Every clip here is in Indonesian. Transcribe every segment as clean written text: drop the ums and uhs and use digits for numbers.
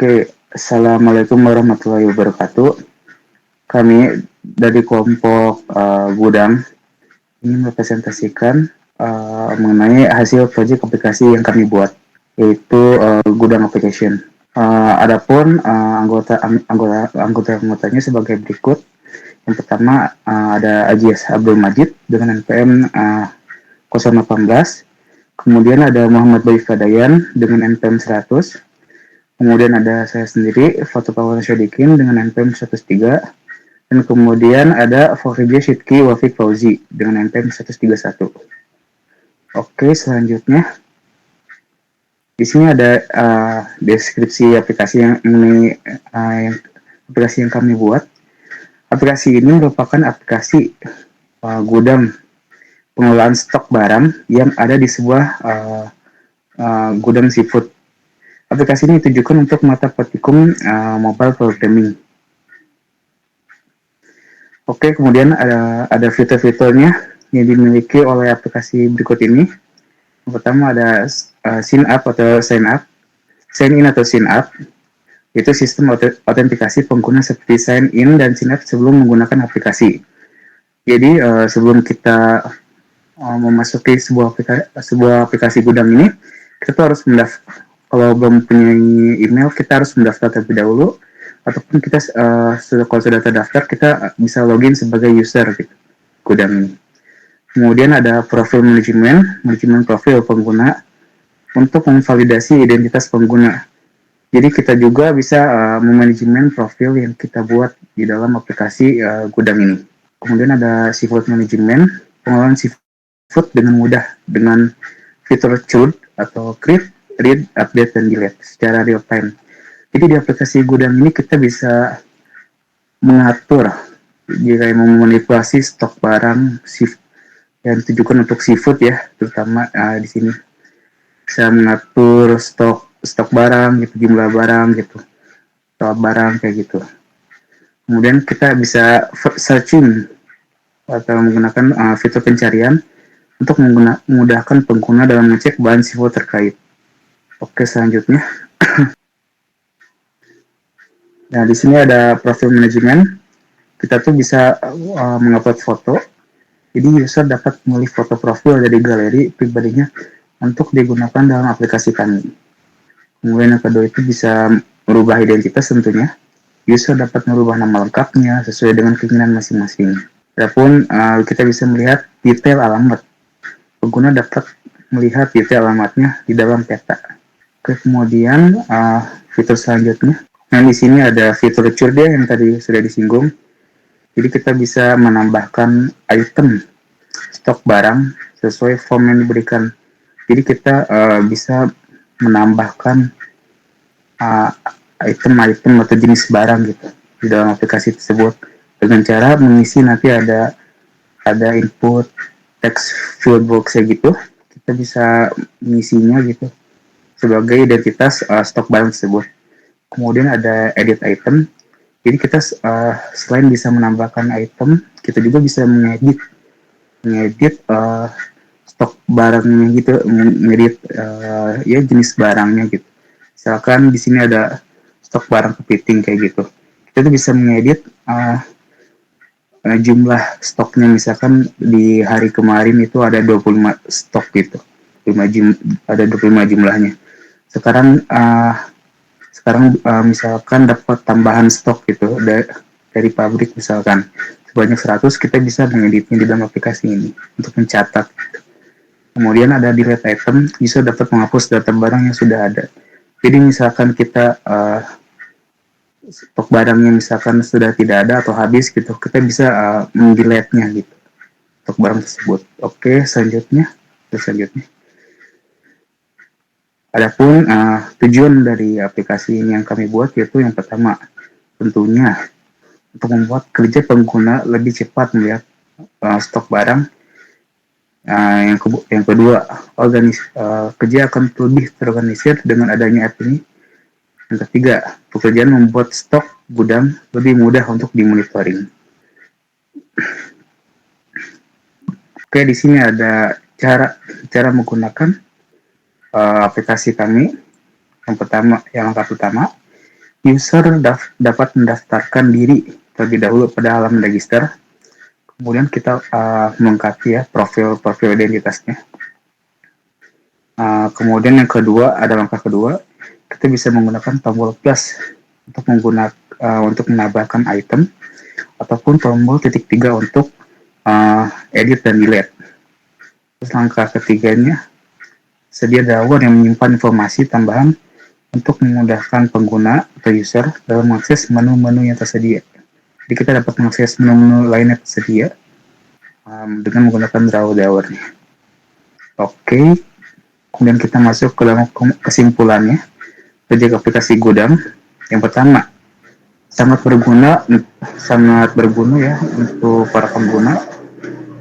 Oke, Assalamualaikum warahmatullahi wabarakatuh. Kami dari kelompok Gudang ingin mempresentasikan mengenai hasil proyek aplikasi yang kami buat, yaitu Gudang Application. Adapun anggotanya sebagai berikut. Yang pertama ada Ajias Abdul Majid dengan NPM 018. Kemudian ada Muhammad Baik Fadayan dengan NPM 100. Kemudian ada saya sendiri, Fatu Pawan Syadikin dengan NPM 103. Dan kemudian ada Fakhridja Syidki Wafik Fauzi dengan NPM 131. Oke, selanjutnya di sini ada deskripsi aplikasi aplikasi yang kami buat. Aplikasi ini merupakan aplikasi gudang pengelolaan stok barang yang ada di sebuah gudang seafood. Aplikasi ini ditujukan untuk mata praktikum mobile programming. Oke, kemudian ada fitur-fiturnya yang dimiliki oleh aplikasi berikut ini. Yang pertama ada sign up atau sign in atau sign up. Itu sistem autentikasi pengguna seperti sign in dan sign up sebelum menggunakan aplikasi. Jadi sebelum kita memasuki sebuah aplikasi gudang ini, kita harus mendaftar. Kalau belum punya email, kita harus mendaftar terlebih dahulu. Ataupun kita kalau sudah terdaftar, kita bisa login sebagai user gitu, gudang ini. Kemudian ada profil manajemen profil pengguna untuk memvalidasi identitas pengguna. Jadi kita juga bisa memanajemen profil yang kita buat di dalam aplikasi gudang ini. Kemudian ada seafood management, pengelolaan seafood dengan mudah dengan fitur CUD atau create, read, update, dan delete secara real time. Jadi di aplikasi gudang ini kita bisa mengatur jika mau memanipulasi stok barang yang ditujukan untuk seafood ya, terutama di sini bisa mengatur stok barang gitu, jumlah barang gitu, stok barang kayak gitu. Kemudian kita bisa searching atau menggunakan fitur pencarian untuk memudahkan pengguna dalam mengecek bahan seafood terkait. Oke, selanjutnya. Nah, di sini ada profil manajemen. Kita tuh bisa mengupload foto. Jadi user dapat memilih foto profil dari galeri pribadinya untuk digunakan dalam aplikasi kami. Kemudian yang kedua itu bisa merubah identitas tentunya. User dapat merubah nama lengkapnya sesuai dengan keinginan masing-masing. Adapun kita bisa melihat detail alamat. Pengguna dapat melihat detail alamatnya di dalam peta. Kemudian fitur selanjutnya. Nah, di sini ada fitur CURD yang tadi sudah disinggung. Jadi kita bisa menambahkan item stok barang sesuai form yang diberikan. Jadi kita bisa menambahkan item-item atau jenis barang gitu di dalam aplikasi tersebut dengan cara mengisi nanti ada input text field box gitu. Kita bisa mengisinya gitu sebagai identitas stok barang tersebut. Kemudian ada edit item. Jadi kita selain bisa menambahkan item, kita juga bisa mengedit stok barangnya gitu, mengedit ya jenis barangnya gitu. Misalkan di sini ada stok barang kepiting kayak gitu. Kita tuh bisa mengedit jumlah stoknya, misalkan di hari kemarin itu ada 25 stok gitu. Ada 25 jumlahnya. Sekarang misalkan dapat tambahan stok gitu dari pabrik misalkan sebanyak 100, kita bisa mengeditnya di dalam aplikasi ini untuk mencatat. Kemudian ada delete item, bisa dapat menghapus data barang yang sudah ada. Jadi misalkan kita stok barangnya misalkan sudah tidak ada atau habis gitu, kita bisa mendelete-nya gitu stok barang tersebut. Oke, selanjutnya. Adapun tujuan dari aplikasi ini yang kami buat yaitu yang pertama tentunya untuk membuat kerja pengguna lebih cepat melihat stok barang. Yang kedua, kerja akan lebih terorganisir dengan adanya app ini. Yang ketiga, pekerjaan membuat stok gudang lebih mudah untuk dimonitoring. Oke, di sini ada cara menggunakan aplikasi kami. Yang langkah pertama, User dapat mendaftarkan diri terlebih dahulu pada halaman register. Kemudian kita melengkapi ya profil identitasnya. Kemudian yang kedua, ada langkah kedua, kita bisa menggunakan tombol plus untuk menambahkan item, ataupun tombol titik 3 untuk edit dan delete. Terus langkah ketiganya, sedia drawer yang menyimpan informasi tambahan untuk memudahkan pengguna atau user dalam mengakses menu-menu yang tersedia. Jadi kita dapat mengakses menu-menu lain yang tersedia dengan menggunakan drawer-drawernya. Oke, kemudian kita masuk ke dalam kesimpulannya. Project aplikasi gudang. Yang pertama, sangat berguna ya untuk para pengguna.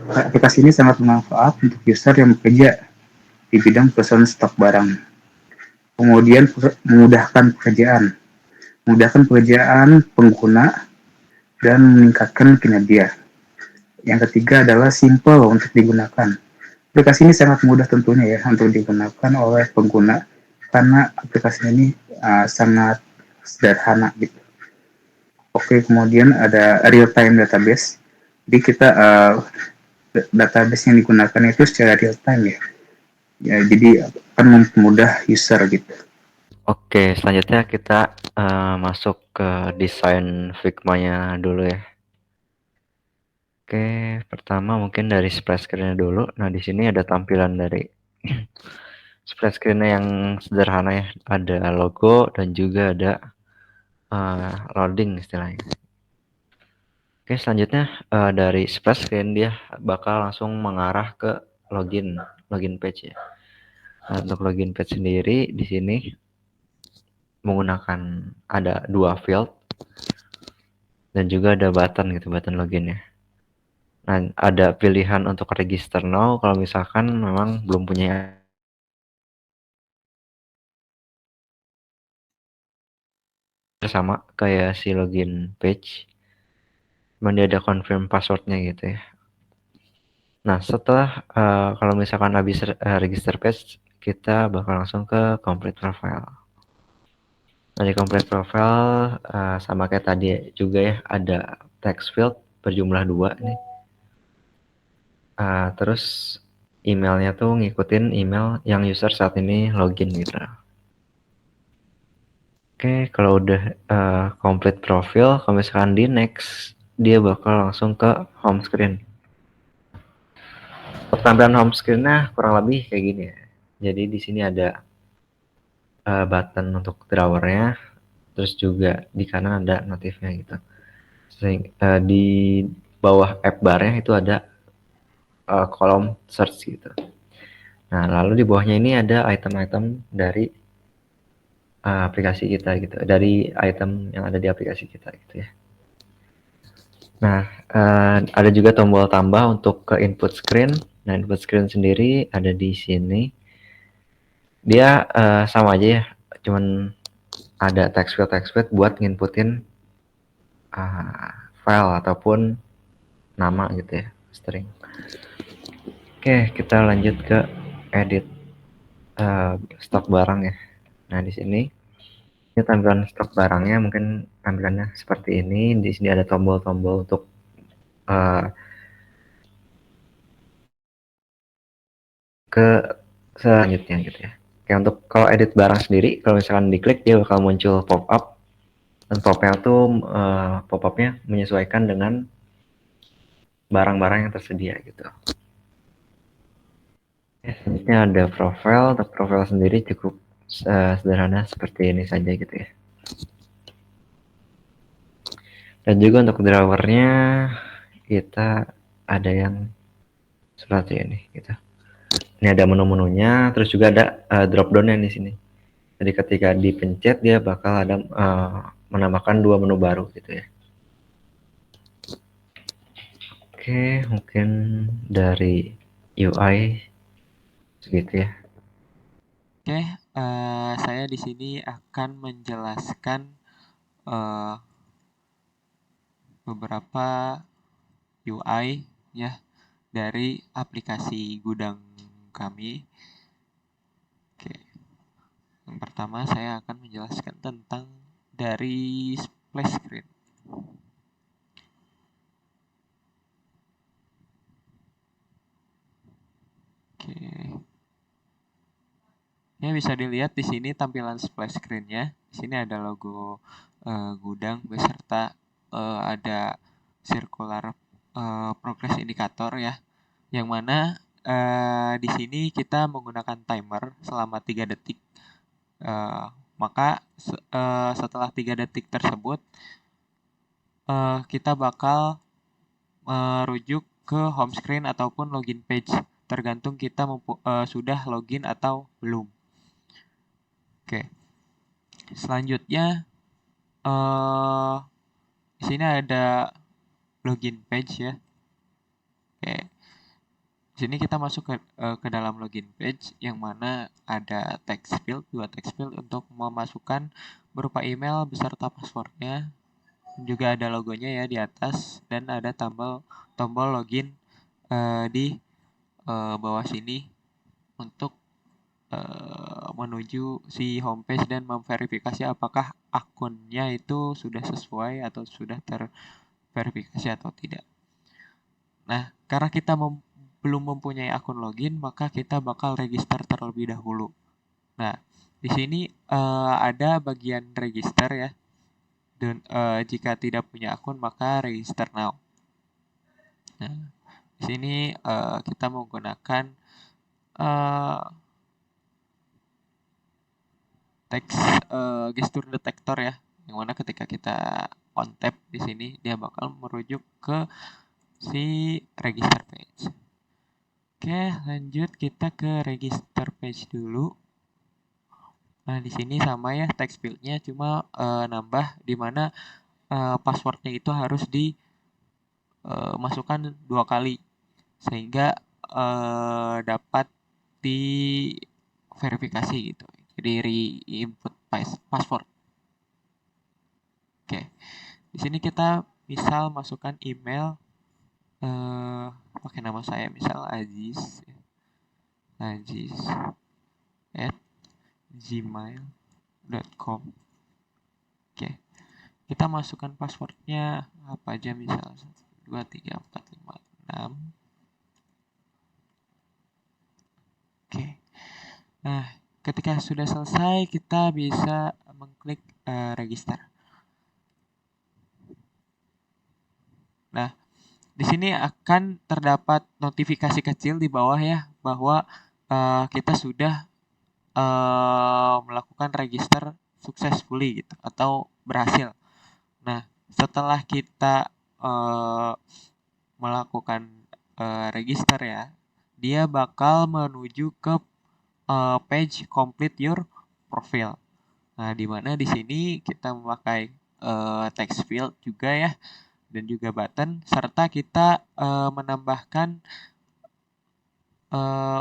Aplikasi ini sangat bermanfaat untuk user yang bekerja di bidang perusahaan stok barang. Kemudian memudahkan pekerjaan pengguna dan meningkatkan kinerja. Yang ketiga adalah simple untuk digunakan. Aplikasi ini sangat mudah tentunya ya untuk digunakan oleh pengguna karena aplikasi ini sangat sederhana gitu. Oke, kemudian ada real time database. Jadi kita database yang digunakan itu secara real time ya. Ya, jadi akan mempermudah user gitu. Oke, selanjutnya kita masuk ke desain Figma-nya dulu ya. Oke, pertama mungkin dari splash screen-nya dulu. Nah, di sini ada tampilan dari splash screen-nya yang sederhana ya. Ada logo dan juga ada loading istilahnya. Oke, selanjutnya dari splash screen dia bakal langsung mengarah ke login page ya. Nah, untuk login page sendiri di sini menggunakan ada 2 field dan juga ada button loginnya. Nah, ada pilihan untuk register now kalau misalkan memang belum punya, sama kayak si login page, cuman dia ada confirm passwordnya gitu ya. Nah, setelah kalau misalkan habis register page, kita bakal langsung ke complete profile. Nah, di complete profile sama kayak tadi juga ya, ada text field berjumlah 2 nih. Terus emailnya tuh ngikutin email yang user saat ini login gitu. Oke, kalau udah complete profil, kalau misalkan di next, dia bakal langsung ke home screen. Tampilan home screen-nya kurang lebih kayak gini ya. Jadi di sini ada button untuk drawernya, terus juga di kanan ada notifnya gitu. Di bawah app bar-nya itu ada kolom search gitu. Nah, lalu di bawahnya ini ada item-item dari aplikasi kita gitu, dari item yang ada di aplikasi kita gitu ya. Nah, ada juga tombol tambah untuk ke input screen. Nah, input screen sendiri ada di sini. Dia sama aja ya, cuman ada text field buat nginputin file ataupun nama gitu ya, string. Oke, kita lanjut ke edit stok barang ya. Nah, di sini ini tampilan stok barangnya mungkin tampilannya seperti ini. Di sini ada tombol-tombol untuk ke selanjutnya gitu ya. Oke, untuk kalau edit barang sendiri, kalau misalkan diklik dia bakal muncul pop up, dan pop-up tuh pop-upnya menyesuaikan dengan barang-barang yang tersedia gitu. Selanjutnya ada profile. Untuk profile sendiri cukup sederhana seperti ini saja gitu ya. Dan juga untuk drawernya kita ada yang seperti ini gitu. Ini ada menu-menunya, terus juga ada drop down-nya di sini. Jadi ketika dipencet dia bakal ada menambahkan 2 menu baru gitu ya. Oke, mungkin dari UI segitu ya. Oke, saya di sini akan menjelaskan eh, beberapa UI ya dari aplikasi gudang kami. Oke, yang pertama saya akan menjelaskan tentang dari splash screen. Oke. Ya, bisa dilihat di sini tampilan splash screen-nya. Di sini ada logo gudang beserta ada circular progress indicator ya. Yang mana di sini kita menggunakan timer selama 3 detik. Maka setelah 3 detik tersebut kita bakal merujuk ke home screen ataupun login page, tergantung kita sudah login atau belum. Oke, selanjutnya di sini ada login page ya. Oke, di sini kita masuk ke dalam login page yang mana ada text field, 2 text field untuk memasukkan berupa email beserta passwordnya. Juga ada logonya ya di atas dan ada tombol login di bawah sini untuk menuju si homepage dan memverifikasi apakah akunnya itu sudah sesuai atau sudah terverifikasi atau tidak. Nah, karena kita belum mempunyai akun login, maka kita bakal register terlebih dahulu. Nah, di sini ada bagian register ya. Dan jika tidak punya akun maka register now. Nah, di sini kita menggunakan text gesture detector ya, yang mana ketika kita on tap di sini dia bakal merujuk ke si register page. Oke, lanjut kita ke register page dulu. Nah, di sini sama ya text fieldnya, cuma nambah di mana passwordnya itu harus dimasukkan 2 kali sehingga dapat diverifikasi gitu. Jadi re-input password. Oke, di sini kita misal masukkan email pakai nama saya misal Aziz at gmail.com. Oke, kita masukkan passwordnya apa aja misal 1, 2, 3, 4, 5, 6. Oke, nah ketika sudah selesai kita bisa mengklik register. Nah, di sini akan terdapat notifikasi kecil di bawah ya bahwa kita sudah melakukan register successfully gitu atau berhasil. Nah, setelah kita melakukan register ya, dia bakal menuju ke page complete your profile. Nah, di mana di sini kita memakai text field juga ya dan juga button serta kita menambahkan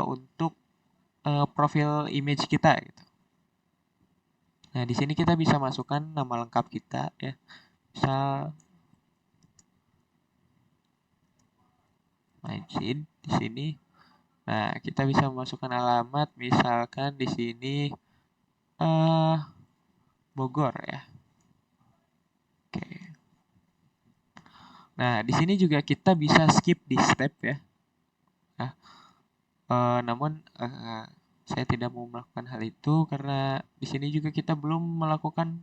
untuk profil image kita gitu. Nah, di sini kita bisa masukkan nama lengkap kita ya. Misal Majid di sini. Nah, kita bisa memasukkan alamat misalkan di sini Bogor ya. Oke. Nah, di sini juga kita bisa skip di step ya. Nah, namun saya tidak mau melakukan hal itu karena di sini juga kita belum melakukan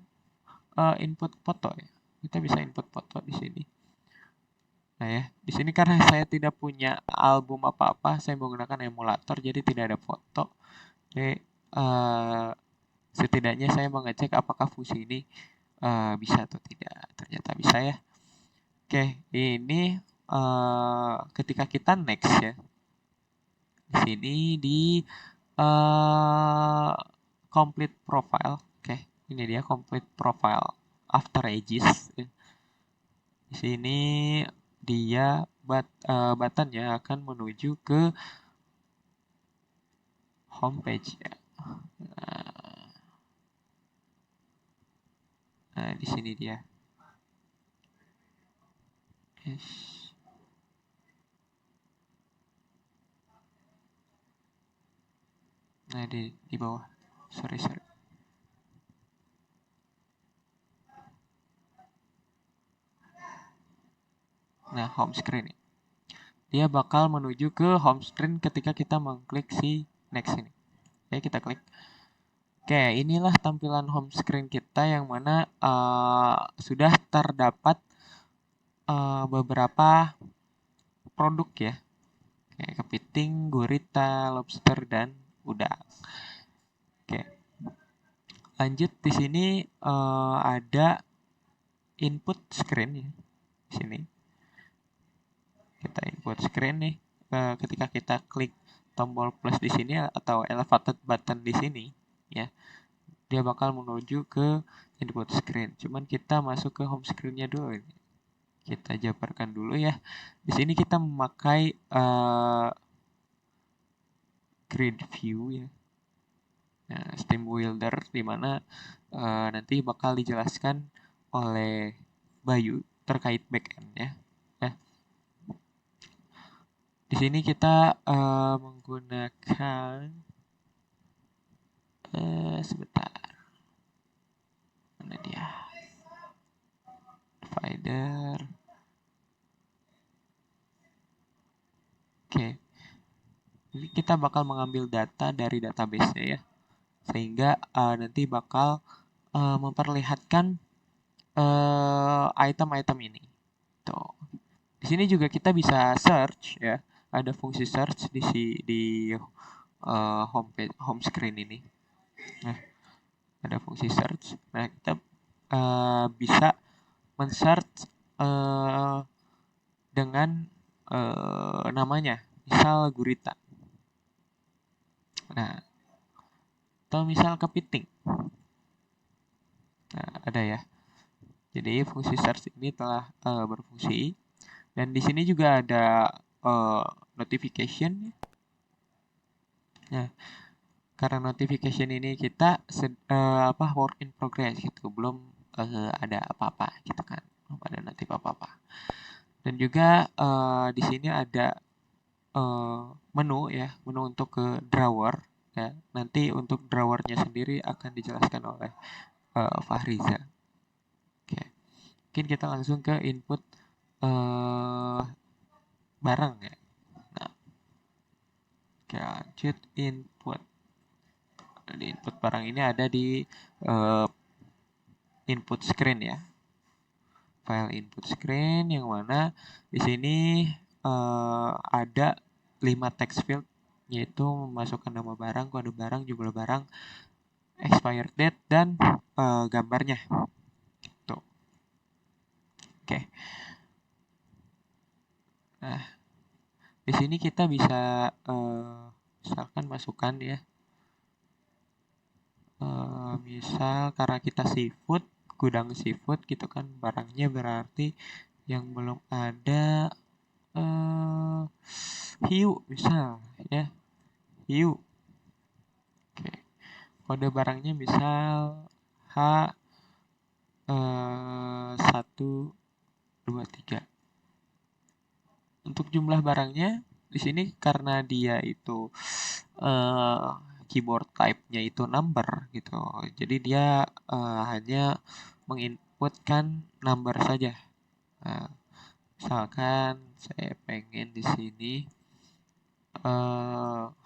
input foto ya. Kita bisa input foto di sini. Nah ya, di sini karena saya tidak punya album apa-apa, saya menggunakan emulator jadi tidak ada foto. Jadi setidaknya saya mengecek apakah fungsi ini bisa atau tidak. Ternyata bisa ya. Oke, ini ketika kita next ya. Di sini di complete profile. Oke, ini dia complete profile after ages. Di sini dia buttonnya akan menuju ke homepage ya. Nah, di sini dia. Yes. Nah, di bawah. Sorry. Nah, home screen. Dia bakal menuju ke home screen ketika kita mengklik si next ini. Oke, kita klik. Oke, inilah tampilan home screen kita yang mana sudah terdapat beberapa produk ya. Kayak kepiting, gurita, lobster, dan udang. Oke, lanjut di sini ada input screen ya. Di sini kita input screen nih. Ketika kita klik tombol plus di sini atau elevated button di sini ya, dia bakal menuju ke input screen. Cuman kita masuk ke home screen-nya dulu ini. Kita jabarkan dulu ya. Di sini kita memakai grid view ya. Nah, Steam Builder di mana nanti bakal dijelaskan oleh Bayu terkait backend ya. Di sini kita menggunakan sebentar. Mana dia? Divider. Oke. Jadi kita bakal mengambil data dari database-nya ya. Sehingga nanti bakal memperlihatkan item-item ini. Tuh. Di sini juga kita bisa search ya. Ada fungsi search di home screen ini. Nah, ada fungsi search. Nah, kita bisa men-search dengan namanya, misal gurita. Nah, atau misal kepiting. Nah, ada ya. Jadi fungsi search ini telah berfungsi. Dan di sini juga ada notification. Nah, karena notification ini kita work in progress gitu, belum ada apa-apa gitu kan, belum ada notif apa-apa. Dan juga di sini ada menu ya, menu untuk ke drawer ya. Nanti untuk drawernya sendiri akan dijelaskan oleh Fahriza. Oke, mungkin kita langsung ke input barang ya. Nah, oke, lanjut input. Di input barang ini ada di input screen ya. File input screen yang mana di sini ada 5 text field, yaitu memasukkan nama barang, kode barang, jumlah barang, expired date, dan gambarnya. Tuh. Oke. Nah, di sini kita bisa misalkan masukkan ya. Misal karena kita seafood, gudang seafood gitu kan, barangnya berarti yang belum ada hiu misal ya, hiu. Oke, kode barangnya misal H 123. Untuk jumlah barangnya di sini karena dia itu keyboard type-nya itu number gitu, jadi dia hanya menginputkan number saja. Nah, misalkan saya pengen di sini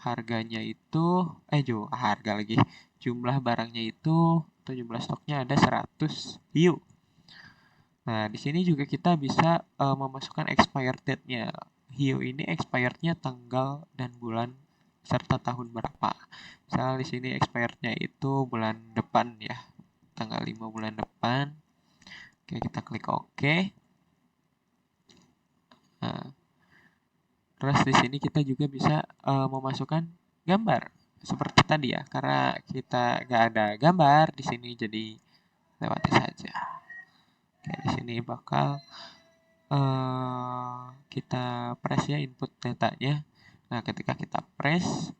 harganya itu harga lagi, jumlah barangnya itu atau jumlah stoknya ada 100 hiu. Nah, di sini juga kita bisa memasukkan expired date-nya. Hiu ini expired-nya tanggal dan bulan serta tahun berapa. Misal di sini expired-nya itu bulan depan ya, tanggal 5 bulan depan. Oke, kita klik OK. Nah, terus di sini kita juga bisa memasukkan gambar seperti tadi ya. Karena kita nggak ada gambar di sini, jadi lewati saja. Oke, di sini bakal kita press ya input datanya. Nah, ketika kita press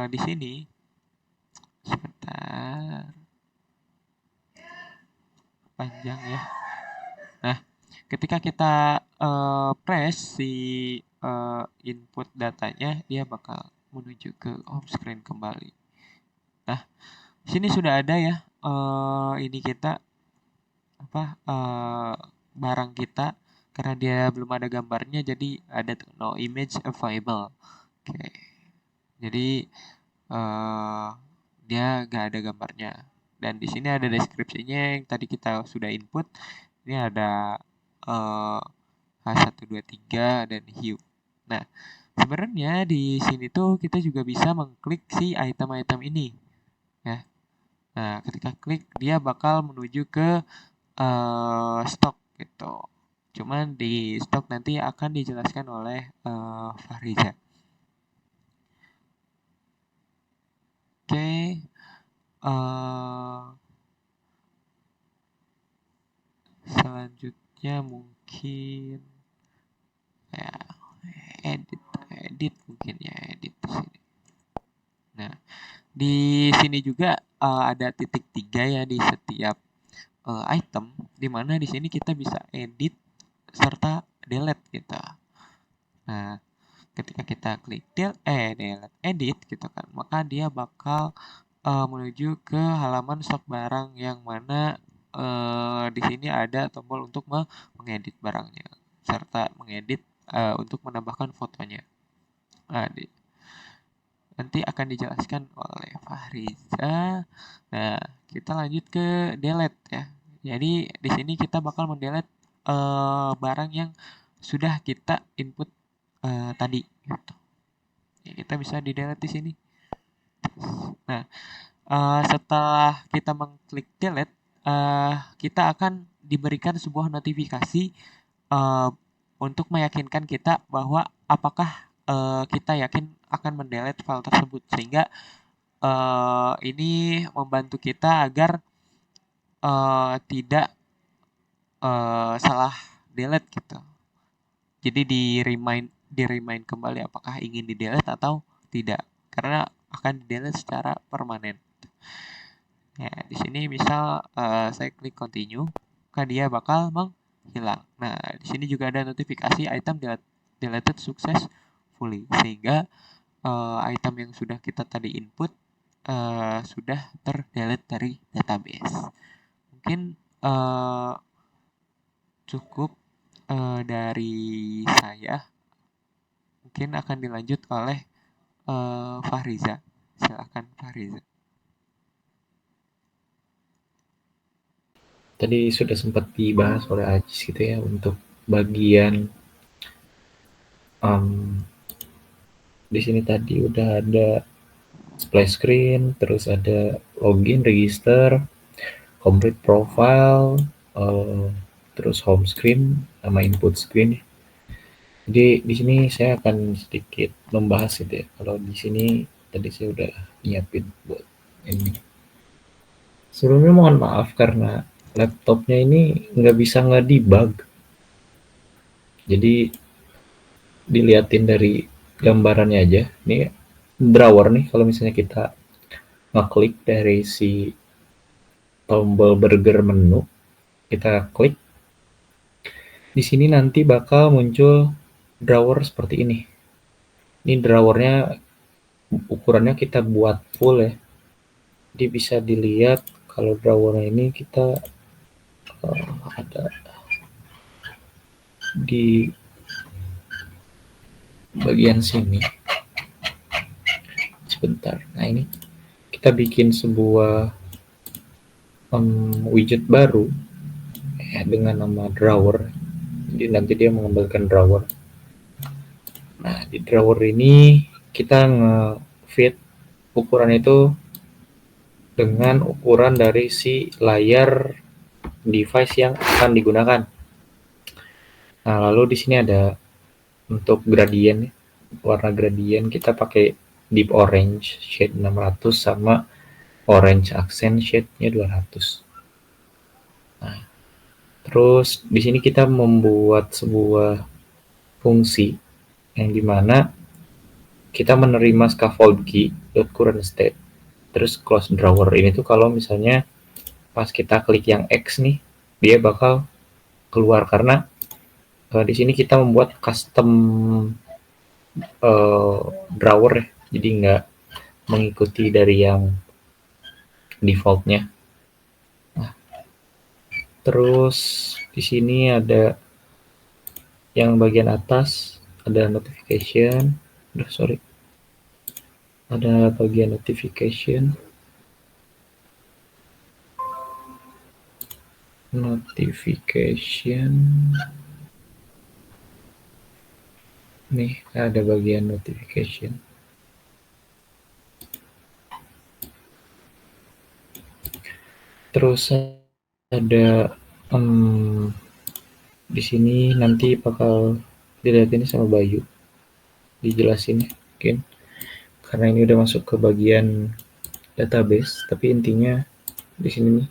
di sini, sebentar, panjang ya. Nah, ketika kita press si input datanya, dia bakal menuju ke home screen kembali. Nah, di sini sudah ada ya ini kita barang kita. karena dia belum ada gambarnya, jadi ada tuh no image available. Oke, jadi dia nggak ada gambarnya. Dan di sini ada deskripsinya yang tadi kita sudah input. Ini ada H123 dan hue. Nah, sebenarnya di sini tuh kita juga bisa mengklik si item-item ini, ya. Nah, ketika klik dia bakal menuju ke stok gitu. Cuman di stok nanti akan dijelaskan oleh Fahriza. Oke, selanjutnya mungkin ya edit mungkin ya edit di sini. Nah, di sini juga ada titik 3 ya di setiap item, dimana di sini kita bisa edit serta delete gitu. Nah, ketika kita klik delete edit gitu kan, maka dia bakal menuju ke halaman stok barang yang mana di sini ada tombol untuk mengedit barangnya serta mengedit untuk menambahkan fotonya. Nah, nanti akan dijelaskan oleh Fahriza. Nah, kita lanjut ke delete ya. Jadi di sini kita bakal mendelete barang yang sudah kita input tadi. Gitu. Ya, kita bisa di delete di sini. Nah, setelah kita mengklik delete, kita akan diberikan sebuah notifikasi untuk meyakinkan kita bahwa apakah kita yakin akan mendelete file tersebut, sehingga ini membantu kita agar tidak salah delete gitu. Jadi di remind kembali apakah ingin di delete atau tidak, karena akan di delete secara permanen. Ya, di sini misal saya klik continue, maka dia bakal menghilang. Nah, di sini juga ada notifikasi item deleted successfully, sehingga item yang sudah kita tadi input sudah terdelete dari database. Mungkin cukup dari saya. Mungkin akan dilanjut oleh Fahriza. Silakan Fahriza. Tadi sudah sempat dibahas oleh Ajis gitu ya untuk bagian di sini tadi udah ada splash screen, terus ada login, register, complete profile, terus home screen sama input screen. Jadi di sini saya akan sedikit membahas gitu ya. Kalau di sini tadi saya udah nyiapin buat ini. Sebelumnya mohon maaf karena laptopnya ini nggak bisa nge-debug. Jadi diliatin dari gambarannya aja. Ini drawer nih, kalau misalnya kita ngeklik dari si tombol burger menu, kita klik. Di sini nanti bakal muncul drawer seperti ini. Ini drawernya ukurannya kita buat full ya. Jadi bisa dilihat kalau drawernya ini kita ada di bagian sini. Sebentar. Nah ini kita bikin sebuah widget baru ya, dengan nama drawer. Jadi nanti dia mengembalikan drawer. Nah di drawer ini kita nge-fit ukuran itu dengan ukuran dari si layar device yang akan digunakan. Nah lalu di sini ada untuk gradien, warna gradien kita pakai deep orange shade 600 sama orange accent shade-nya 200. Nah, terus di sini kita membuat sebuah fungsi yang dimana kita menerima scaffold key .current state, terus close drawer. Ini tuh kalau misalnya pas kita klik yang X nih, dia bakal keluar karena di sini kita membuat custom drawer ya, jadi nggak mengikuti dari yang defaultnya. Nah, terus di sini ada yang bagian atas ada notification. Ada bagian notification. Nih, ada bagian notification. Terus ada di sini nanti bakal dilihatin sama Bayu, dijelasin mungkin karena ini udah masuk ke bagian database. Tapi intinya di sini nih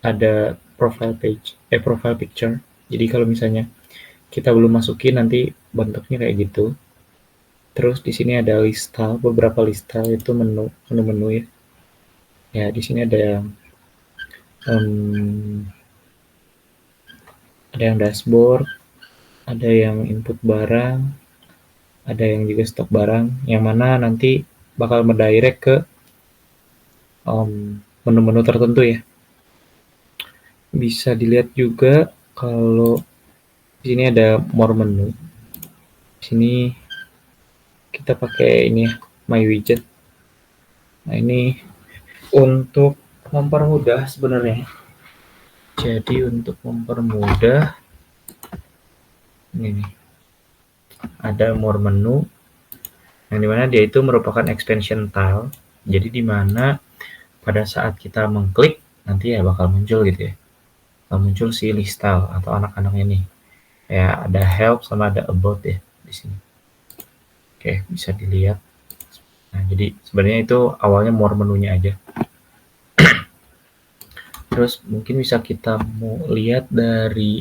ada profile picture. Jadi kalau misalnya kita belum masukin nanti bentuknya kayak gitu. Terus di sini ada lista, beberapa lista itu menu ya. Ya di sini ada yang dashboard, ada yang input barang, ada yang juga stok barang, yang mana nanti bakal mendirect ke menu-menu tertentu ya. Bisa dilihat juga kalau di sini ada more menu. Di sini kita pakai ini ya, my widget. Nah ini untuk mempermudah sebenarnya. Jadi untuk mempermudah ini nih, ada more menu yang dimana dia itu merupakan expansion tile. Jadi dimana pada saat kita mengklik nanti ya bakal muncul gitu ya, bakal muncul si list tile atau anak-anak ini. Ya ada help sama ada about ya di sini. Oke, bisa dilihat. Nah jadi sebenarnya itu awalnya more menunya aja. Terus mungkin bisa kita mau lihat dari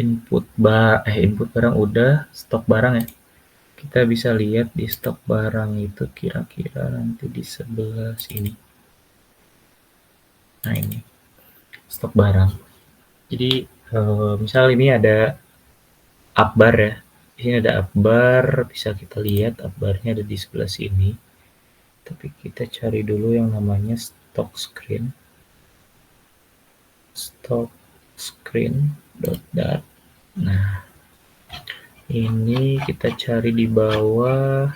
input barang udah, stok barang ya. Kita bisa lihat di stok barang itu kira-kira nanti di sebelah sini. Nah ini stok barang. Jadi misal ini ada up bar ya. Di sini ada up bar, bisa kita lihat up barnya ada di sebelah sini. Tapi kita cari dulu yang namanya stock screen. Stock screen dot. Nah, ini kita cari di bawah.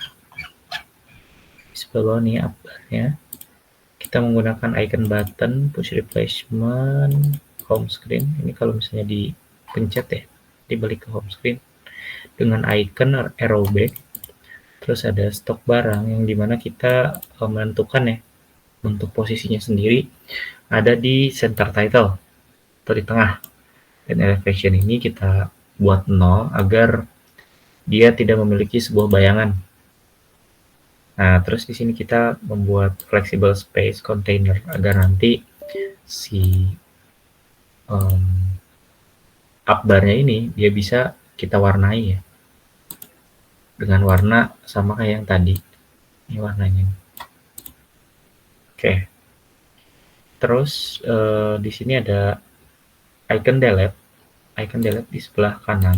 Di sebelah nih up barnya. Kita menggunakan icon button, push replacement, home screen. Ini kalau misalnya dipencet ya, dibalik ke home screen dengan icon arrow back. Terus ada stok barang yang dimana kita menentukan ya untuk posisinya sendiri ada di center title atau di tengah. Dan elevation ini kita buat 0 agar dia tidak memiliki sebuah bayangan. Nah, terus di sini kita membuat flexible space container agar nanti si up bar-nya ini dia bisa kita warnai ya. Dengan warna sama kayak yang tadi. Ini warnanya. Oke. Terus di sini ada icon delete. Icon delete di sebelah kanan.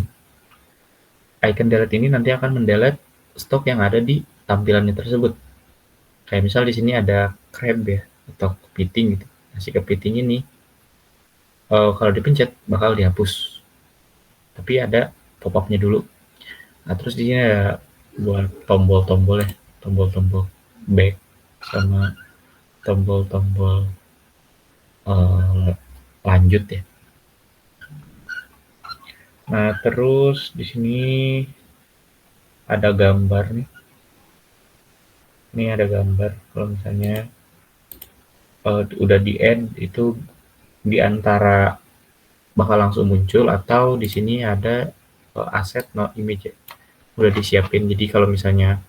Icon delete ini nanti akan mendelete stok yang ada di tampilannya tersebut. Kayak misal di sini ada crab ya atau kepiting gitu. Nah, si kepiting ini kalau dipencet bakal dihapus. Tapi ada pop-up-nya dulu. Nah, terus di sini ada buat tombol-tombol ya, tombol-tombol back sama tombol-tombol lanjut ya. Nah, terus di sini ada gambar nih. Ini ada gambar kalau misalnya udah di add itu di antara bakal langsung muncul atau di sini ada aset no image ya. Udah disiapin. Jadi kalau misalnya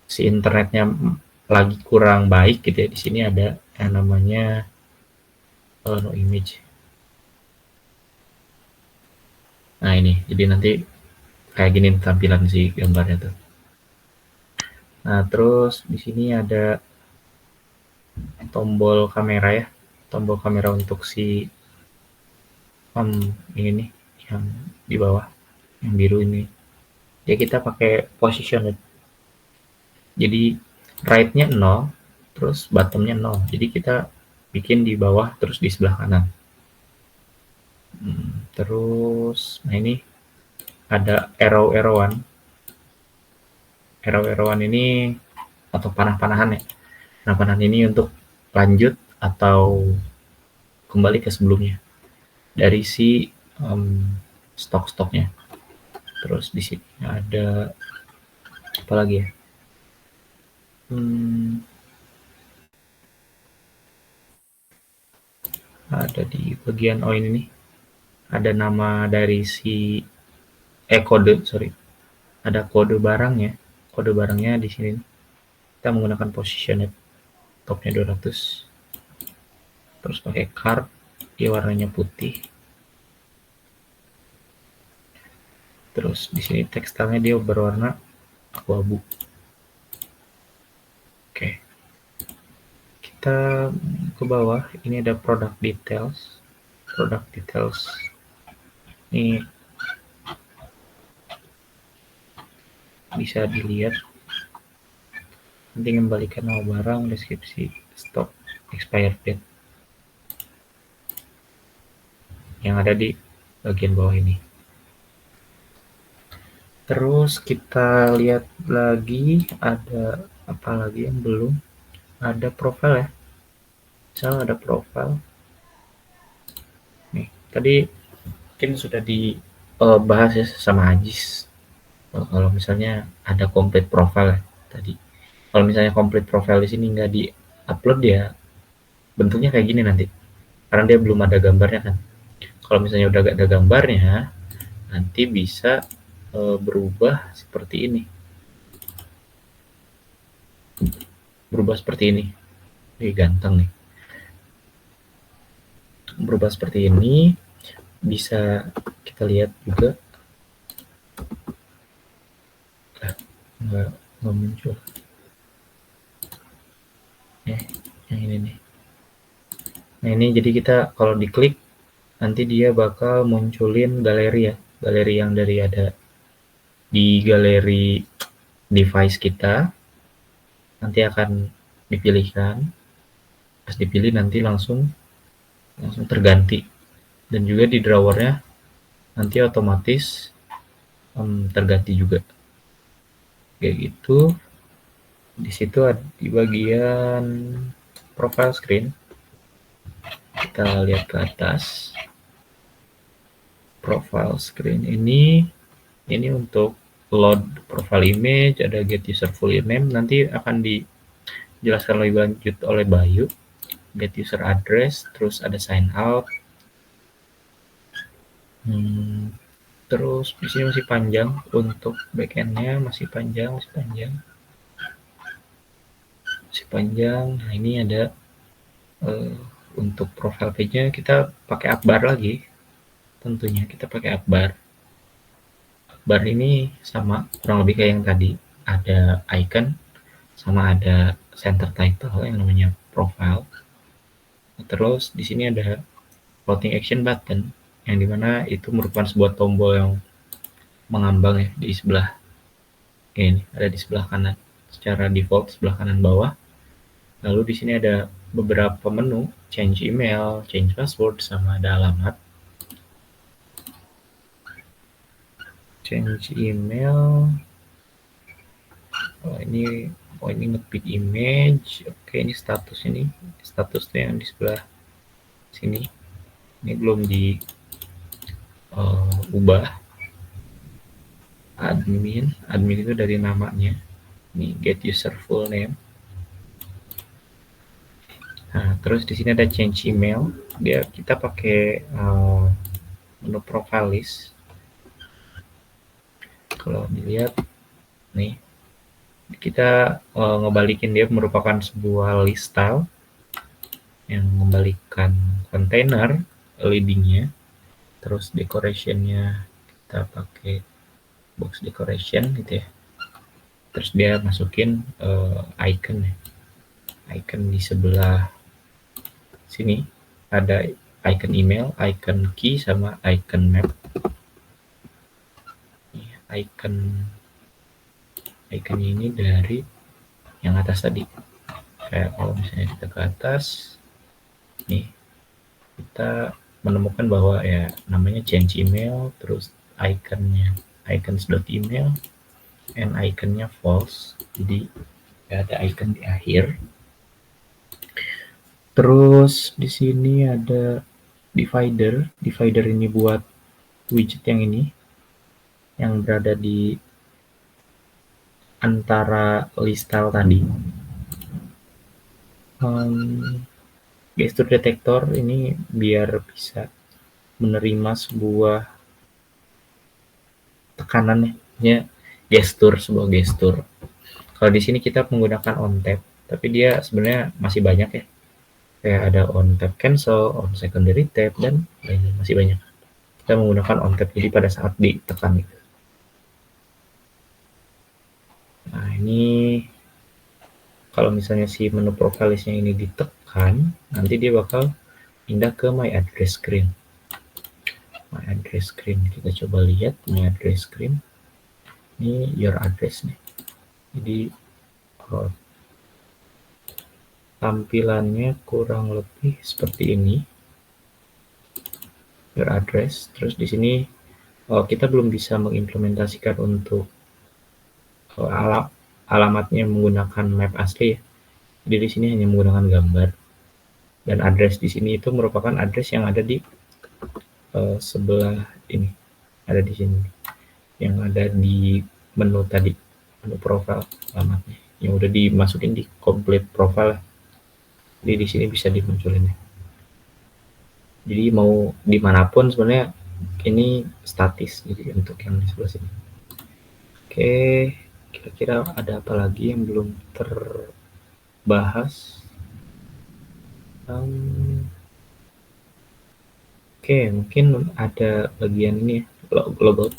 si internetnya lagi kurang baik gitu ya, di sini ada yang namanya no image. Nah ini, jadi nanti kayak gini tampilan si gambarnya tuh. Nah terus di sini ada tombol kamera ya, tombol kamera untuk si ini nih yang di bawah, yang biru ini. Ya kita pakai position. Jadi right-nya 0, terus bottom-nya 0. Jadi kita bikin di bawah terus di sebelah kanan. Terus, nah ini ada arrow-arrowan. Arrow-arrowan ini atau panah-panahan ya. Nah, panah ini untuk lanjut atau kembali ke sebelumnya dari si stok-stoknya. Terus di sini ada apa lagi ya? Ada di bagian ini nih. Ada nama dari si kode, sorry. Ada kode barangnya. Kode barangnya di sini. Kita menggunakan position topnya 200. Terus pakai card, dia warnanya putih. Terus di sini tekstilnya dia berwarna abu-abu. Oke. Kita ke bawah, ini ada product details. Product details ini bisa dilihat. Nanti kembalikan nama barang, deskripsi, stok, expired date yang ada di bagian bawah ini. Terus kita lihat lagi ada apa lagi yang belum, ada profile ya. Misal ada profile. Nih, tadi mungkin sudah dibahas ya sama Ajis. Kalau misalnya ada complete profile ya, tadi. Kalau misalnya complete profile di sini nggak di-upload ya bentuknya kayak gini nanti. Karena dia belum ada gambarnya kan. Kalau misalnya udah ada gambarnya, nanti bisa berubah seperti ini. Berubah seperti ini. Ini ganteng nih. Berubah seperti ini. Bisa kita lihat juga. Nggak muncul. Yang ini nih. Nah ini jadi kita kalau diklik nanti dia bakal munculin galeri ya, galeri yang dari ada di galeri device kita, nanti akan dipilihkan, pas dipilih nanti langsung terganti, dan juga di drawernya nanti otomatis terganti juga, kayak gitu. Di situ ada di bagian profile screen, kita lihat ke atas. Profile screen ini untuk load profile image, ada get user full name, nanti akan dijelaskan lebih lanjut oleh Bayu. Get user address, terus ada sign out. Terus di sini masih panjang, untuk backendnya masih panjang. Nah ini ada untuk profile page-nya kita pakai Akbar lagi. Tentunya kita pakai Akbar. Akbar ini sama kurang lebih kayak yang tadi, ada icon sama ada center title yang namanya profile. Terus di sini ada floating action button yang dimana itu merupakan sebuah tombol yang mengambang ya di sebelah ini, ada di sebelah kanan secara default sebelah kanan bawah. Lalu di sini ada beberapa menu, change email, change password, sama ada alamat. Change email, ini ngepick image. Oke, ini status tuh yang di sebelah sini, ini belum diubah. Admin itu dari namanya, ini get user full name. Nah, terus di sini ada change email, kita pakai menu profile list. Kalau dilihat nih, kita ngebalikin, dia merupakan sebuah list style yang membalikan container leadingnya. Terus decorationnya kita pakai box decoration gitu ya. Terus dia masukin icon ya. Icon di sebelah sini ada icon email, icon key, sama icon map. Icon ini dari yang atas tadi. Kayak kalau misalnya kita ke atas nih, kita menemukan bahwa ya namanya change email, terus iconnya icons.email, and iconnya false. Jadi ya ada icon di akhir. Terus di sini ada divider. Divider ini buat widget yang ini, yang berada di antara list style tadi. Gesture detector ini biar bisa menerima sebuah tekanan ya, sebuah gestur. Kalau di sini kita menggunakan on tap, tapi dia sebenarnya masih banyak ya. Kayak ada on tap cancel, on secondary tap, dan lainnya masih banyak. Kita menggunakan on tap jadi pada saat ditekan gitu. Nah, ini kalau misalnya si menu profile listnya ini ditekan, nanti dia bakal pindah ke my address screen. My address screen, kita coba lihat my address screen. Ini your address nih. Jadi tampilannya kurang lebih seperti ini. Your address. Terus di sini kita belum bisa mengimplementasikan untuk alamatnya menggunakan map asli ya. Jadi di sini hanya menggunakan gambar. Dan address di sini itu merupakan address yang ada di sebelah ini. Ada di sini. Yang ada di menu tadi, menu profile alamatnya. Yang udah dimasukin di complete profile. Jadi di sini bisa dimunculin. Jadi mau dimanapun sebenarnya ini statis. Jadi untuk yang di sebelah sini. Oke, kira-kira ada apa lagi yang belum terbahas? Oke, mungkin ada bagian ini logout.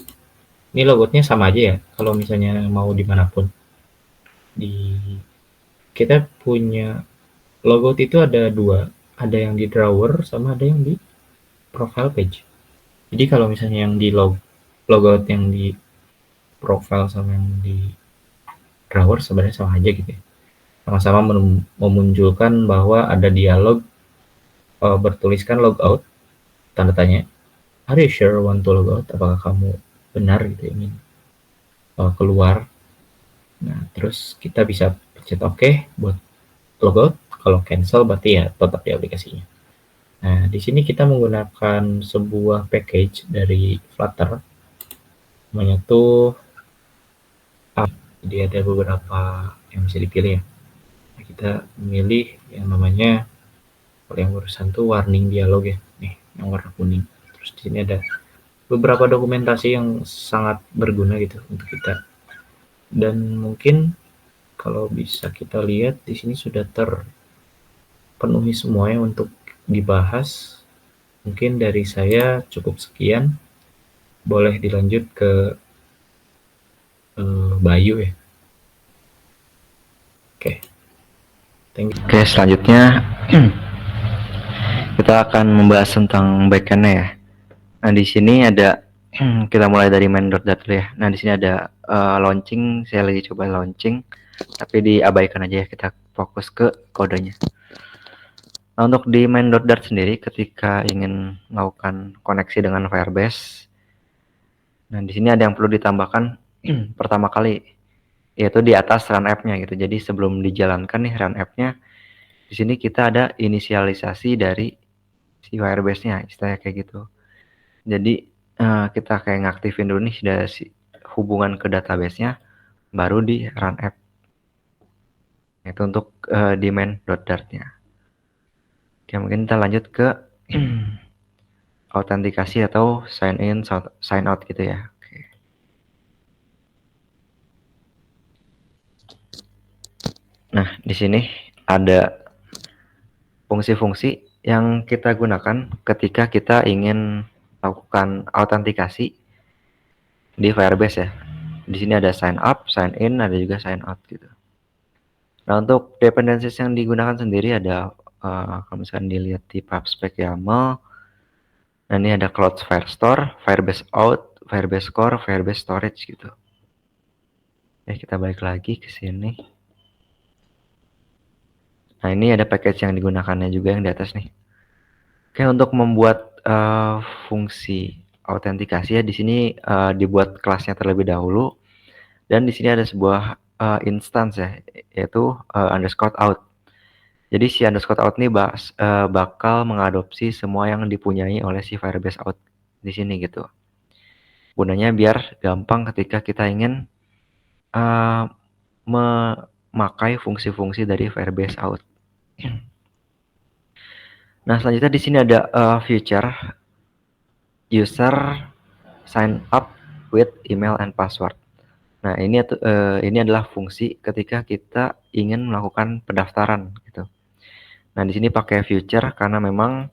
Ini logoutnya sama aja ya, kalau misalnya mau dimanapun. Kita punya logout itu ada dua, ada yang di drawer sama ada yang di profile page. Jadi kalau misalnya yang di logout yang di profile sama yang di drawer sebenarnya sama aja gitu ya. Sama-sama memunculkan bahwa ada dialog bertuliskan logout, tanda tanya. Are you sure want to logout? Apakah kamu benar gitu ingin keluar? Nah, terus kita bisa pencet OK buat logout. Kalau cancel berarti ya tetap di aplikasinya. Nah, di sini kita menggunakan sebuah package dari Flutter. Namanya tuh jadi ada beberapa yang bisa dipilih ya. Nah, kita memilih yang namanya, kalau yang urusan tuh warning dialog ya. Nih, yang warna kuning. Terus di sini ada beberapa dokumentasi yang sangat berguna gitu untuk kita. Dan mungkin kalau bisa kita lihat di sini sudah terpenuhi semuanya untuk dibahas. Mungkin dari saya cukup sekian. Boleh dilanjut ke Bayu ya. Oke. Thank you. Oke, selanjutnya kita akan membahas tentang backend-nya ya. Nah, di sini ada kita mulai dari main.dat dulu ya. Nah, di sini ada launching, saya lagi coba launching, tapi diabaikan aja ya, kita fokus ke kodenya. Nah, untuk di main.dart sendiri ketika ingin melakukan koneksi dengan Firebase, nah di sini ada yang perlu ditambahkan pertama kali, yaitu di atas run app-nya gitu. Jadi sebelum dijalankan nih run app-nya, di sini kita ada inisialisasi dari si Firebase-nya, istilahnya kayak gitu. Jadi kita kayak ngaktifin dulu nih dari hubungan ke database-nya, baru di run app. Itu untuk di main.dart-nya. Oke, mungkin kita lanjut ke autentikasi atau sign in, sign out gitu ya. Oke. Nah, di sini ada fungsi-fungsi yang kita gunakan ketika kita ingin melakukan autentikasi di Firebase ya. Di sini ada sign up, sign in, ada juga sign out gitu. Nah, untuk dependencies yang digunakan sendiri ada kalau misalkan dilihat di PubSpec YAML. Nah, ini ada Cloud Firestore, Firebase Out, Firebase Core, Firebase Storage gitu. Ya, kita balik lagi ke sini. Nah, ini ada package yang digunakannya juga yang di atas nih. Oke, untuk membuat fungsi autentikasi ya, di sini dibuat kelasnya terlebih dahulu, dan di sini ada sebuah instance ya, yaitu underscore out. Jadi si underscore out ini bakal mengadopsi semua yang dipunyai oleh si Firebase out di sini gitu. Gunanya biar gampang ketika kita ingin memakai fungsi-fungsi dari Firebase out. Nah, selanjutnya di sini ada feature user sign up with email and password. Nah, ini adalah fungsi ketika kita ingin melakukan pendaftaran gitu. Nah, di sini pakai feature karena memang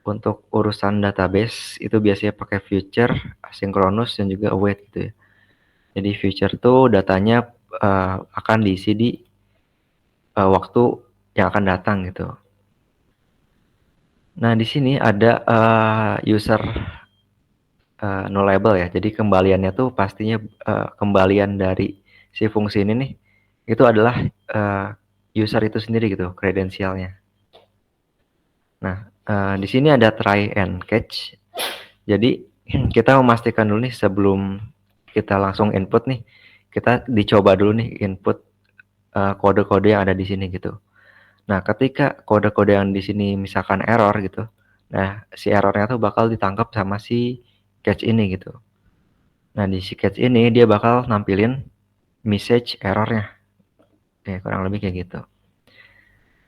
untuk urusan database itu biasanya pakai feature asynchronous dan juga await gitu ya. Jadi feature tuh datanya akan diisi di waktu yang akan datang gitu. Nah, di sini ada user nullable ya. Jadi kembaliannya tuh pastinya kembalian dari si fungsi ini nih itu adalah user itu sendiri gitu, kredensialnya. Nah, di sini ada try and catch. Jadi kita memastikan dulu nih sebelum kita langsung input nih, kita dicoba dulu nih input kode-kode yang ada di sini gitu. Nah, ketika kode-kode yang di sini misalkan error gitu, nah si errornya tuh bakal ditangkap sama si catch ini gitu. Nah, di si catch ini dia bakal nampilin message errornya. Ya, kurang lebih kayak gitu.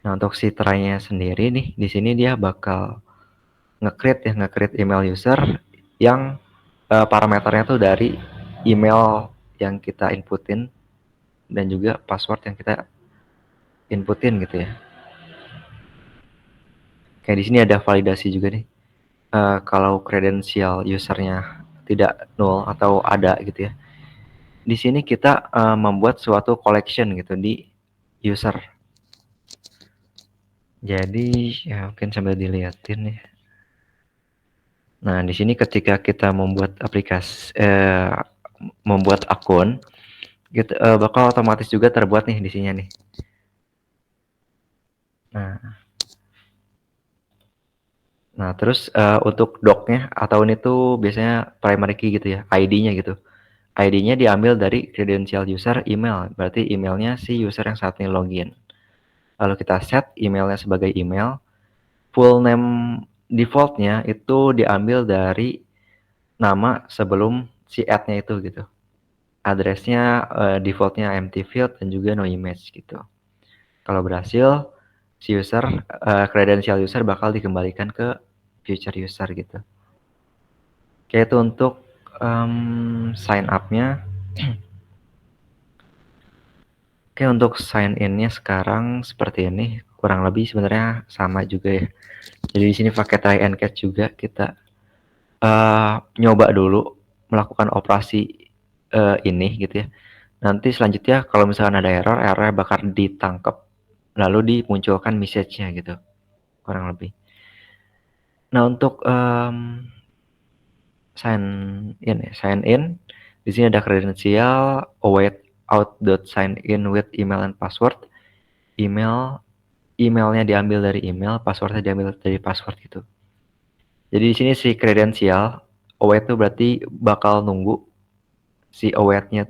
Nah, untuk si try-nya sendiri nih, di sini dia bakal nge-create email user yang parameternya tuh dari email yang kita inputin dan juga password yang kita inputin gitu ya. Kayak di sini ada validasi juga nih. Kalau kredensial usernya tidak null atau ada gitu ya. Di sini kita membuat suatu collection gitu di user. Jadi ya mungkin sambil dilihatin ya. Nah, di sini ketika kita membuat aplikasi membuat akun gitu, bakal otomatis juga terbuat nih di sini nih. Nah, terus untuk docnya atau ini tuh biasanya primary key gitu ya, ID-nya gitu. ID-nya diambil dari credential user email, berarti emailnya si user yang saat ini login. Lalu kita set emailnya sebagai email, full name defaultnya itu diambil dari nama sebelum si ad-nya itu gitu. Addressnya defaultnya empty field dan juga no image gitu. Kalau berhasil, si user credential user bakal dikembalikan ke future user gitu. Oke, itu untuk sign up-nya. Oke, untuk sign in-nya sekarang seperti ini, kurang lebih sebenarnya sama juga ya. Jadi di sini pakai try and catch juga, kita nyoba dulu melakukan operasi ini gitu ya. Nanti selanjutnya kalau misalkan ada error bakal ditangkap lalu dimunculkan message-nya gitu, kurang lebih. Nah, untuk sign in di sini ada kredensial await out.sign in with email and password. Emailnya diambil dari email, passwordnya diambil dari password gitu. Jadi di sini si kredensial await itu berarti bakal nunggu si outnya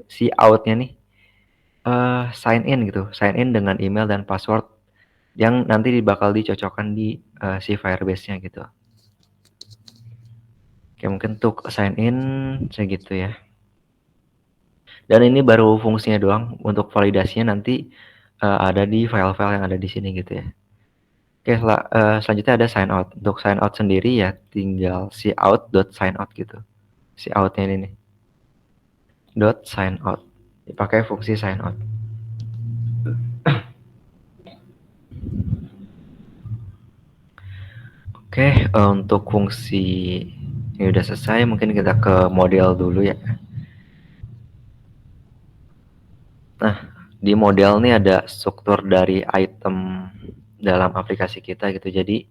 nih sign in gitu, sign in dengan email dan password yang nanti bakal dicocokkan di si Firebase-nya gitu. Oke, mungkin untuk sign in segitu ya. Dan ini baru fungsinya doang, untuk validasinya nanti ada di file-file yang ada di sini gitu ya. Oke, selanjutnya ada sign out. Untuk sign out sendiri ya tinggal si out.sign out gitu. Si outnya ini nih. .sign out. Dipakai fungsi sign out. Oke, untuk fungsi ini udah selesai, mungkin kita ke model dulu ya. Nah, di model nih ada struktur dari item dalam aplikasi kita gitu. Jadi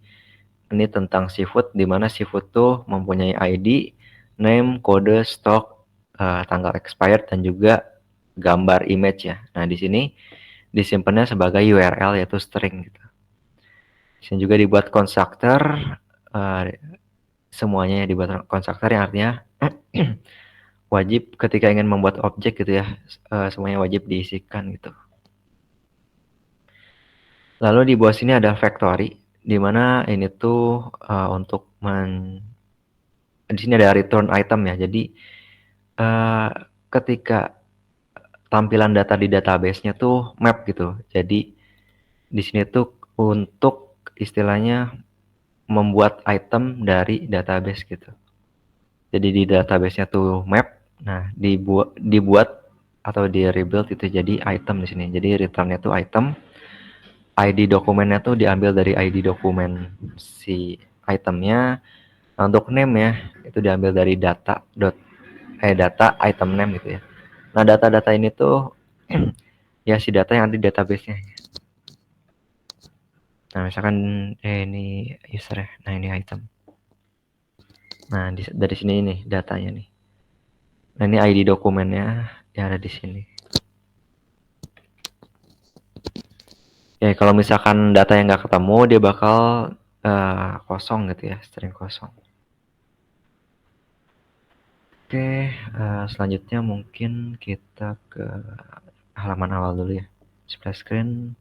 ini tentang seafood, di mana seafood tuh mempunyai ID, name, kode, stock, tanggal expired dan juga gambar image ya. Nah, di sini disimpannya sebagai URL yaitu string gitu. Di sini juga dibuat constructor semuanya dibuat konstruktor, yang artinya wajib ketika ingin membuat objek gitu ya, semuanya wajib diisikan gitu. Lalu di bawah sini ada factory, di mana ini tuh untuk di sini ada return item ya. Jadi ketika tampilan data di database-nya tuh map gitu. Jadi di sini tuh untuk istilahnya membuat item dari database gitu. Jadi di database-nya tuh map, nah dibuat atau di rebuild itu jadi item di sini. Jadi return-nya tuh item, ID dokumennya tuh diambil dari ID dokumen si itemnya. Nah, untuk name ya itu diambil dari data item name gitu ya. Nah, data-data ini tuh ya si data yang ada di database-nya. Nah, misalkan ini user ya. Nah, ini item. Nah, dari sini nih datanya nih. Nah, ini ID dokumennya yang ada di sini. Ya, kalau misalkan data yang nggak ketemu, dia bakal kosong gitu ya, string kosong. Oke, selanjutnya mungkin kita ke halaman awal dulu ya. Splash screen.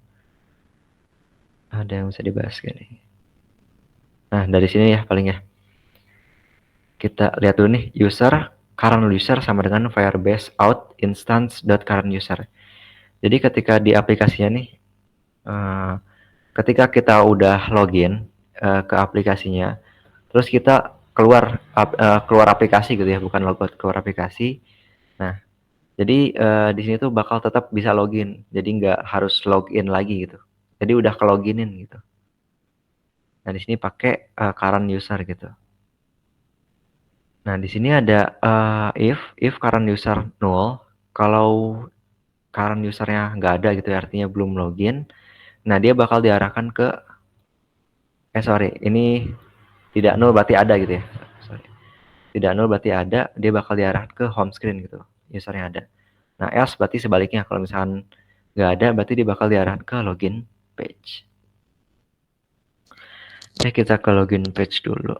Ada yang bisa dibahas gini. Nah, dari sini ya paling ya. Kita lihat dulu nih, current user sama dengan Firebase out instance.current user. Jadi ketika di aplikasinya nih, ketika kita udah login ke aplikasinya, terus kita keluar aplikasi gitu ya, bukan logout, keluar aplikasi. Nah, jadi di sini tuh bakal tetap bisa login, jadi nggak harus login lagi gitu. Jadi udah ke loginin gitu. Nah, di sini pakai current user gitu. Nah, di sini ada if current user null, kalau current usernya nggak ada gitu ya, artinya belum login. Nah, dia bakal diarahkan ke ini tidak null berarti ada gitu ya. Tidak null berarti ada, dia bakal diarahkan ke home screen gitu, usernya ada. Nah, else berarti sebaliknya, kalau misalkan nggak ada berarti dia bakal diarahkan ke login page. Oke, kita ke login page dulu.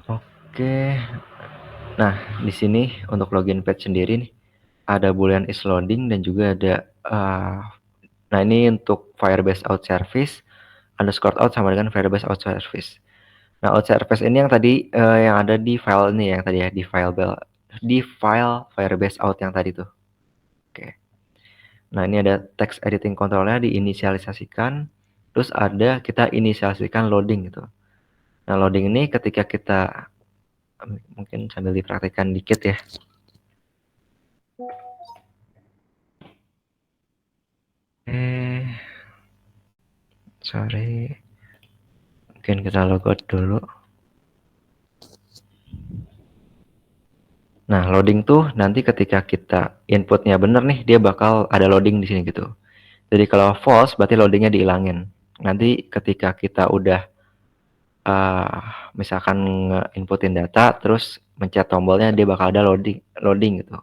Oke. Nah, di sini untuk login page sendiri nih ada boolean is loading dan juga ada nah ini untuk Firebase out service underscore out sama dengan Firebase out service. Nah, out service ini yang tadi yang ada di file ini yang tadi ya, di file Firebase out yang tadi tuh. Oke. Nah, ini ada text editing controlnya diinisialisasikan, terus ada kita inisialisasikan loading gitu. Nah, loading ini ketika kita mungkin sambil dipraktikkan dikit ya. Sorry. Mungkin kita logout dulu. Nah, loading tuh nanti ketika kita inputnya bener nih, dia bakal ada loading di sini gitu. Jadi kalau false berarti loadingnya dihilangin. Nanti ketika kita udah misalkan nge-inputin data, terus mencet tombolnya, dia bakal ada loading gitu.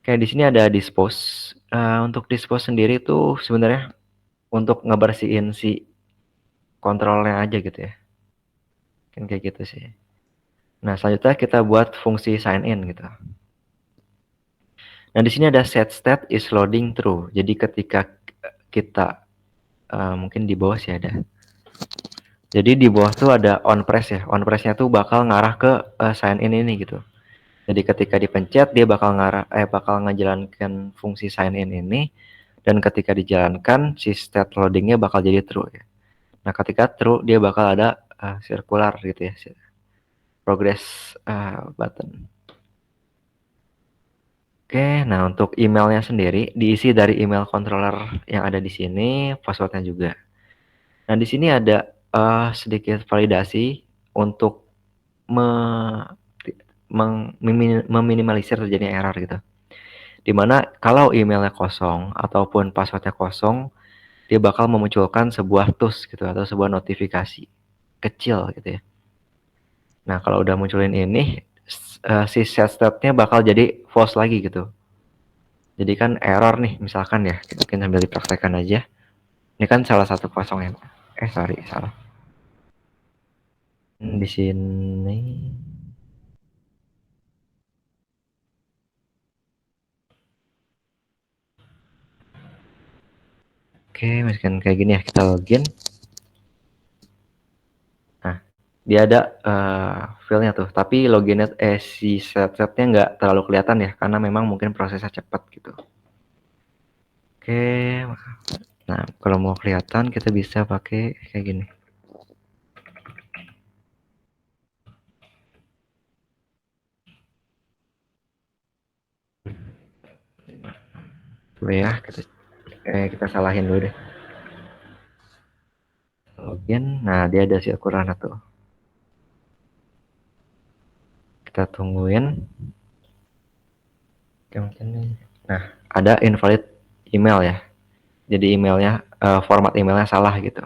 Oke, di sini ada dispose. Untuk dispose sendiri tuh sebenarnya untuk ngebersihin si kontrolnya aja gitu ya. Kan kayak gitu sih. Nah, selanjutnya kita buat fungsi sign in gitu. Nah, di sini ada set state is loading true. Jadi ketika kita mungkin di bawah sih ada. Jadi di bawah tuh ada on press ya. On press-nya tuh bakal ngarah ke sign in ini gitu. Jadi ketika dipencet dia bakal bakal ngejalankan fungsi sign in ini, dan ketika dijalankan si state loadingnya bakal jadi true ya. Nah, ketika true dia bakal ada circular gitu ya. Progress button. Oke, nah untuk emailnya sendiri diisi dari email controller yang ada di sini, passwordnya juga. Nah, di sini ada sedikit validasi untuk meminimalisir terjadinya error gitu. Dimana kalau emailnya kosong ataupun passwordnya kosong, dia bakal memunculkan sebuah TUS gitu atau sebuah notifikasi kecil gitu ya. Nah, kalau udah munculin ini, si set state-nya bakal jadi false lagi gitu. Jadi kan error nih, misalkan ya, kita sambil dipraktekkan aja. Ini kan salah satu kosong ya. Sorry, salah. Di sini. Oke, misalkan kayak gini ya, kita login. Nah, dia ada file-nya tuh, tapi loginnya si set-setnya nggak terlalu kelihatan ya, karena memang mungkin prosesnya cepat gitu. Oke, nah kalau mau kelihatan kita bisa pakai kayak gini. Coba ya, kita salahin dulu deh. Login, nah dia ada si Akurana tuh. Kita tungguin. Nah, ada invalid email ya. Jadi emailnya, format emailnya salah gitu.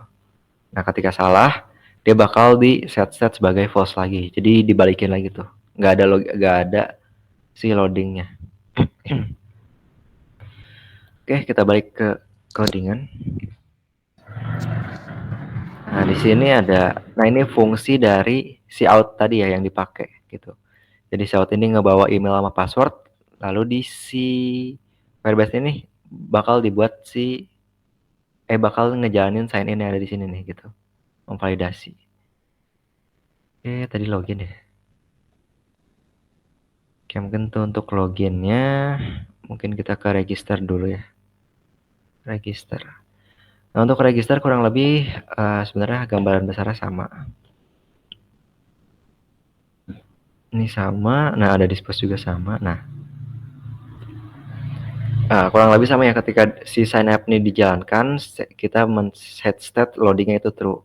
Nah, ketika salah, dia bakal di set sebagai false lagi. Jadi dibalikin lagi tuh. Nggak ada si loadingnya. Oke, kita balik ke codingan. Nah, di sini nah ini fungsi dari si out tadi ya yang dipakai gitu. Jadi si out ini ngebawa email sama password, lalu di si Firebase ini bakal bakal ngejalanin sign in yang ada di sini nih gitu. Memvalidasi. Oke, tadi login ya. Oke, mungkin tuh untuk loginnya, mungkin kita ke register dulu ya. Register. Nah, untuk register kurang lebih sebenarnya gambaran besarnya sama. Ini sama, nah ada dispose juga sama. Nah, kurang lebih sama ya, ketika si sign up ini dijalankan, kita set state loadingnya itu true.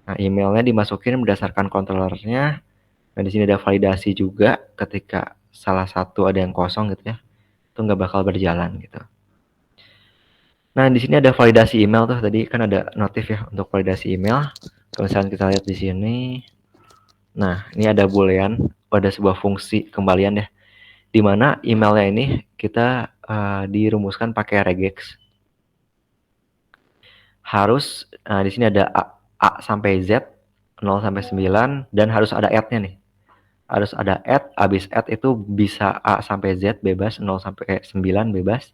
Nah, emailnya dimasukin berdasarkan controllernya. Nah, di sini ada validasi juga ketika salah satu ada yang kosong gitu ya. Itu nggak bakal berjalan gitu. Nah, di sini ada validasi email tuh, tadi kan ada notif ya untuk validasi email. Kalau misalnya kita lihat di sini, nah ini ada boolean, ada sebuah fungsi kembalian ya, di mana emailnya ini kita dirumuskan pakai regex. Harus di sini ada A sampai Z, 0 sampai 9, dan harus ada add-nya nih. Harus ada add, abis add itu bisa A sampai Z bebas, 0 sampai 9 bebas,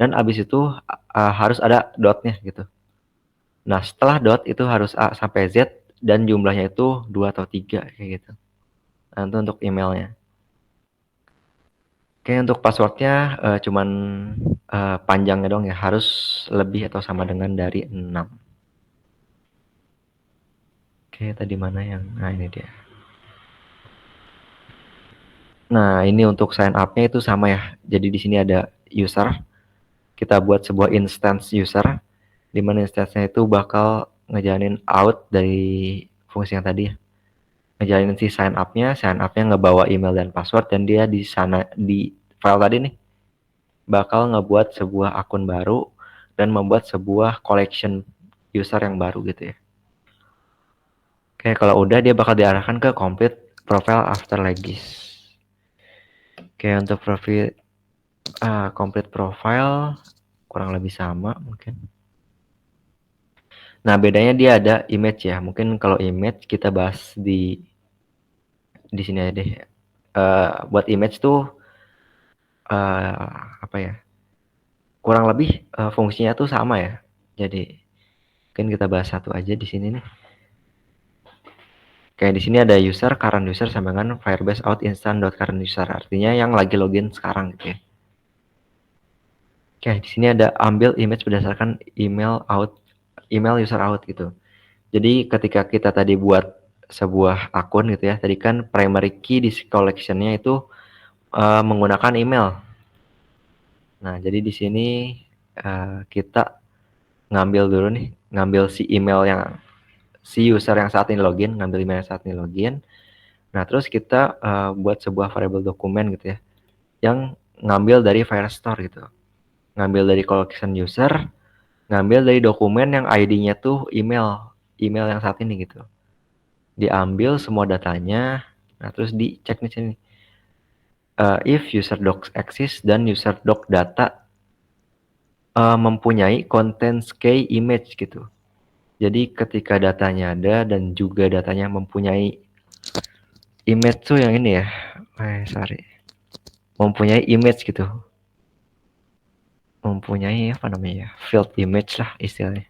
dan abis itu harus ada dotnya gitu. Nah, setelah dot itu harus A sampai Z dan jumlahnya itu 2 atau 3 kayak gitu. Nah, itu untuk emailnya. Oke, untuk passwordnya cuman panjangnya dong ya, harus lebih atau sama dengan dari 6. Oke, tadi mana yang, nah ini dia. Nah, ini untuk sign up-nya itu sama ya. Jadi di sini ada user. Kita buat sebuah instance user, di mana instance-nya itu bakal ngejalanin out dari fungsi yang tadi ya. Ngejalanin si sign up-nya ngebawa email dan password, dan dia di sana di file tadi nih bakal ngebuat sebuah akun baru dan membuat sebuah collection user yang baru gitu ya. Oke, kalau udah dia bakal diarahkan ke complete profile after legis. Oke, untuk complete profile kurang lebih sama mungkin. Nah, bedanya dia ada image ya. Mungkin kalau image kita bahas di sini aja deh. Buat image tuh apa ya? Kurang lebih fungsinya tuh sama ya. Jadi mungkin kita bahas satu aja di sini nih. Kayak di sini ada user, current user sama dengan Firebase out instant.current user. Artinya yang lagi login sekarang gitu ya. Oke, di sini ada ambil image berdasarkan email user out gitu. Jadi ketika kita tadi buat sebuah akun gitu ya, tadi kan primary key di collection-nya itu menggunakan email. Nah, jadi di sini kita ngambil si email yang si user yang saat ini login, ngambil email yang saat ini login. Nah, terus kita buat sebuah variable dokumen gitu ya, yang ngambil dari Firestore gitu. Ngambil dari collection user, ngambil dari dokumen yang ID-nya tuh email yang saat ini gitu. Diambil semua datanya, nah terus dicek di sini. if user docs exist dan user doc data mempunyai contents key image gitu. Jadi ketika datanya ada dan juga datanya mempunyai image tuh yang ini ya, mempunyai image gitu, mempunyai apa namanya ya, field image lah istilahnya.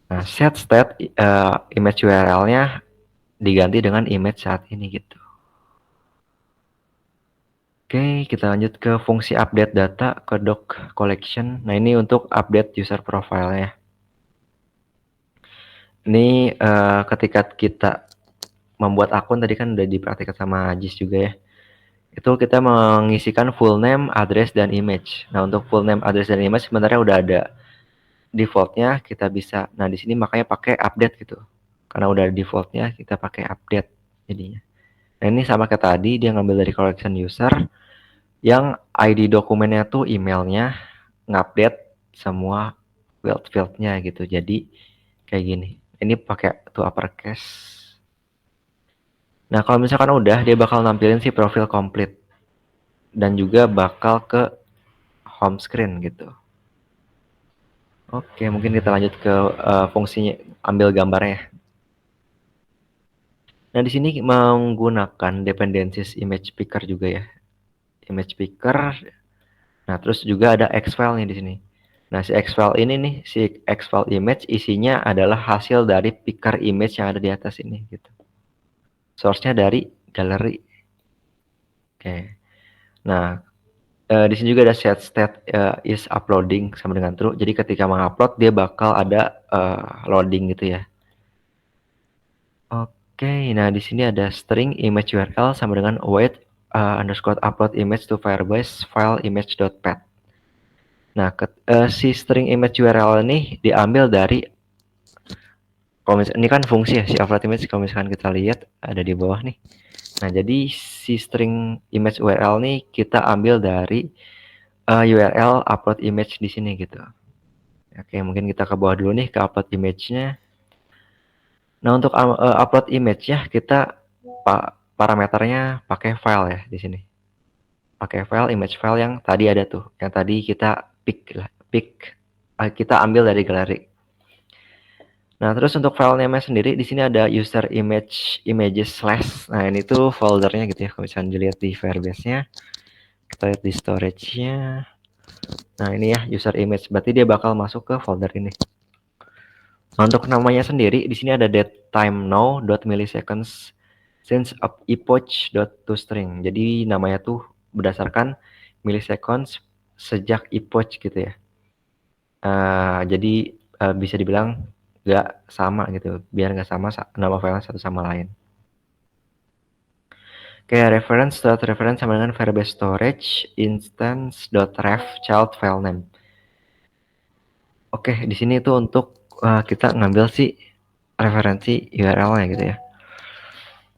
Nah, set state image URL-nya diganti dengan image saat ini gitu. Oke, kita lanjut ke fungsi update data ke doc collection. Nah, ini untuk update user profile-nya. Ini ketika kita membuat akun tadi kan udah dipraktikkan sama Ajis juga ya. Itu kita mengisikan full name, address, dan image. Nah, untuk full name, address, dan image sebenarnya udah ada defaultnya, kita bisa. Nah, di sini makanya pakai update gitu. Karena udah ada defaultnya, kita pakai update jadinya. Nah, ini sama kayak tadi, dia ngambil dari collection user, yang ID dokumennya tuh emailnya, ngupdate semua field-fieldnya gitu. Jadi, kayak gini. Ini pakai to uppercase. Nah, kalau misalkan udah, dia bakal nampilin si profil complete. Dan juga bakal ke home screen gitu. Oke, mungkin kita lanjut ke fungsinya, ambil gambarnya. Nah, di sini menggunakan dependencies image picker juga ya. Image picker. Nah, terus juga ada X-file nih di sini. Nah, si X-file ini nih, si X-file image isinya adalah hasil dari picker image yang ada di atas ini gitu. Source-nya dari galeri. Oke. Nah, di sini juga ada set state is uploading sama dengan true. Jadi ketika mengupload dia bakal ada loading gitu ya. Oke, nah di sini ada string image URL sama dengan await underscore upload image to Firebase file image.pad. Nah, si string image URL ini diambil dari, ini kan fungsi ya si upload image. Kalau misalkan kita lihat ada di bawah nih. Nah, jadi si string image URL nih kita ambil dari URL upload image di sini gitu. Oke, mungkin kita ke bawah dulu nih ke upload image-nya. Nah, untuk upload image ya kita parameternya pakai file ya di sini. Pakai file image file yang tadi ada tuh, yang tadi kita kita ambil dari galeri. Nah, terus untuk file name sendiri di sini ada user images slash. Nah, ini tuh foldernya gitu ya. Kalau misalnya dilihat di Firebase-nya, kita lihat di storage-nya. Nah, ini ya user image, berarti dia bakal masuk ke folder ini. Nah, untuk namanya sendiri di sini ada datetime_now.milliseconds since epoch.toString. Jadi namanya tuh berdasarkan milliseconds sejak epoch gitu ya. Jadi bisa dibilang nggak sama gitu, biar nggak sama nama file satu sama lain. Kayak reference sama dengan Firebase storage instance.ref child file name. Oke, di sini tuh untuk kita ngambil si referensi URL-nya gitu ya.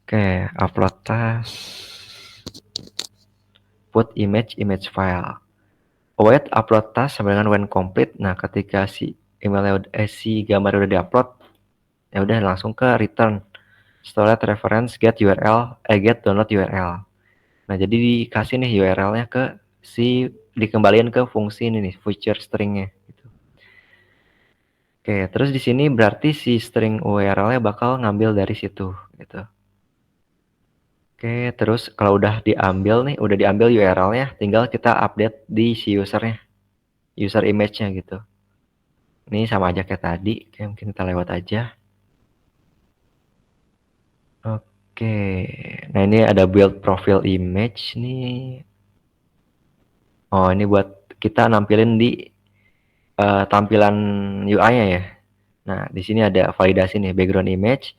Oke, upload task, put image file. Await upload task sama dengan when complete. Nah, ketika si emailnya si gambar udah diupload, ya udah langsung ke return storage reference get download URL. Nah, jadi dikasih nih URL-nya ke dikembalikan ke fungsi ini nih, feature string-nya gitu. Oke, terus di sini berarti si string URL-nya bakal ngambil dari situ gitu. Oke, terus kalau udah diambil URL-nya, tinggal kita update di si usernya, user image-nya gitu. Ini sama aja kayak tadi, kayak mungkin kita lewat aja. Oke, nah ini ada build profile image nih. Oh, ini buat kita nampilin di tampilan UI-nya ya. Nah, di sini ada validasi nih, background image.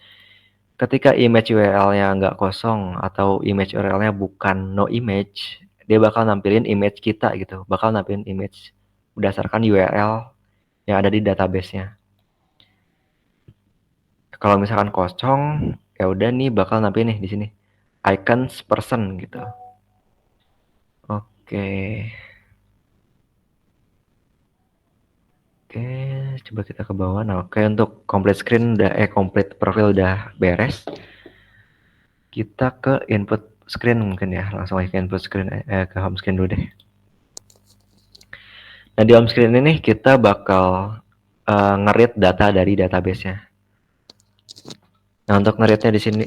Ketika image URL-nya nggak kosong atau image URL-nya bukan no image, dia bakal nampilin image kita gitu, bakal nampilin image berdasarkan URL yang ada di database-nya. Kalau misalkan kosong, ya udah nih bakal nampilin nih di sini icons person gitu. Oke. Oke, coba kita ke bawah. Nah, oke, untuk complete screen complete profil udah beres. kita ke input screen mungkin ya, langsung aja ke input screen, ke home screen dulu deh. Nah di home screen ini kita bakal nge-read data dari database-nya. Nah untuk nge-readnya di sini,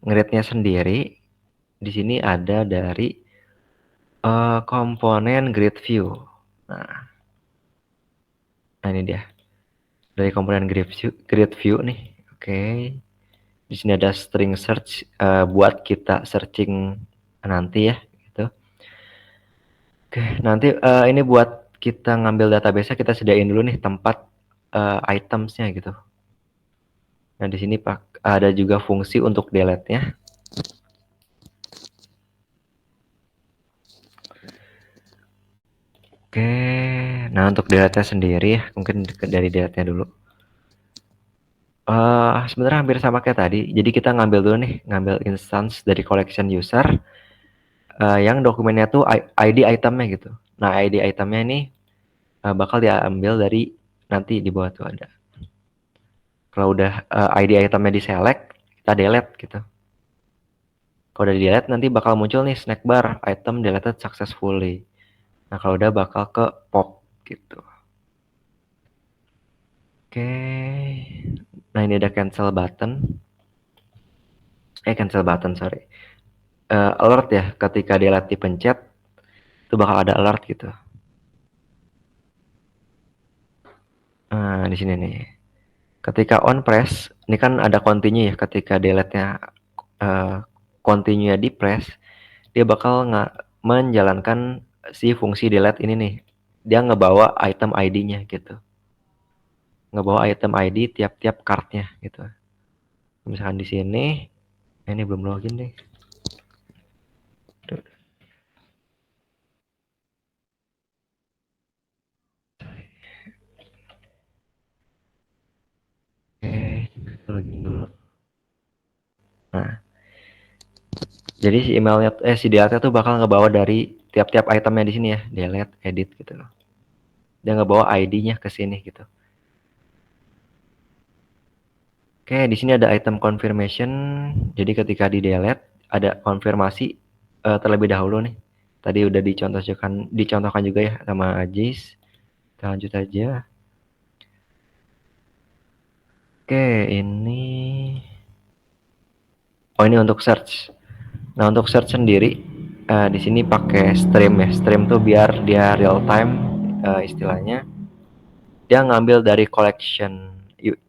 nge-readnya sendiri di sini ada dari komponen grid view. Nah ini dia dari komponen grid view nih. Oke. Di sini ada string search buat kita searching nanti ya gitu. Oke, nanti ini buat kita ngambil database-nya kita sediain dulu nih tempat items-nya gitu. Nah, di sini ada juga fungsi untuk delete-nya. Oke, nah untuk delete-nya sendiri ya, mungkin dari delete-nya dulu. Sebenarnya hampir sama kayak tadi. Jadi kita ngambil dulu nih, ngambil instance dari collection user yang dokumennya tuh ID itemnya gitu. Nah, ID itemnya ini bakal diambil dari nanti di bawah tuh ada. Kalau udah ID itemnya di select, kita delete gitu. Kalau udah di delete nanti bakal muncul nih snack bar item deleted successfully. Nah kalau udah bakal ke pop gitu. Oke. Nah ini ada cancel button. Cancel button sorry. Alert ya, ketika delete dipencet itu bakal ada alert gitu. Nah di sini nih. Ketika on press, ini kan ada continue ya. Ketika delete-nya continue di press, dia bakal menjalankan si fungsi delete ini nih. Dia ngebawa item ID-nya gitu. Ngebawa item ID tiap-tiap card-nya gitu. Misalkan di sini, ini belum login deh. Oke, login dulu. Nah, jadi si emailnya, si delete tuh bakal ngebawa dari tiap-tiap itemnya di sini ya, delete, edit gitu loh. Dia ngebawa ID-nya ke sini gitu. Oke, di sini ada item confirmation. Jadi ketika di delete ada konfirmasi terlebih dahulu nih. Tadi udah dicontohkan juga ya sama Ajis. Kita lanjut aja. Oke, ini ini untuk search. Nah, untuk search sendiri di sini pakai stream ya. Stream tuh biar dia real time istilahnya. Dia ngambil dari collection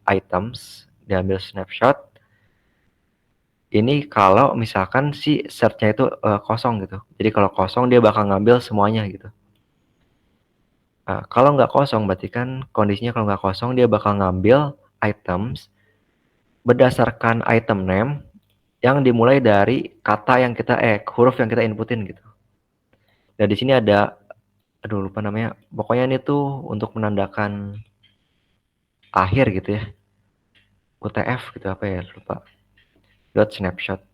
items, diambil snapshot. Ini kalau misalkan si search-nya itu kosong gitu. Jadi kalau kosong dia bakal ngambil semuanya gitu. Kalau nggak kosong berarti kan kondisinya kalau nggak kosong dia bakal ngambil items berdasarkan item name yang dimulai dari kata yang kita huruf yang kita inputin gitu. Nah di sini ada, aduh lupa namanya. Pokoknya ini tuh untuk menandakan akhir gitu ya. UTF gitu apa ya lupa. Dot snapshot.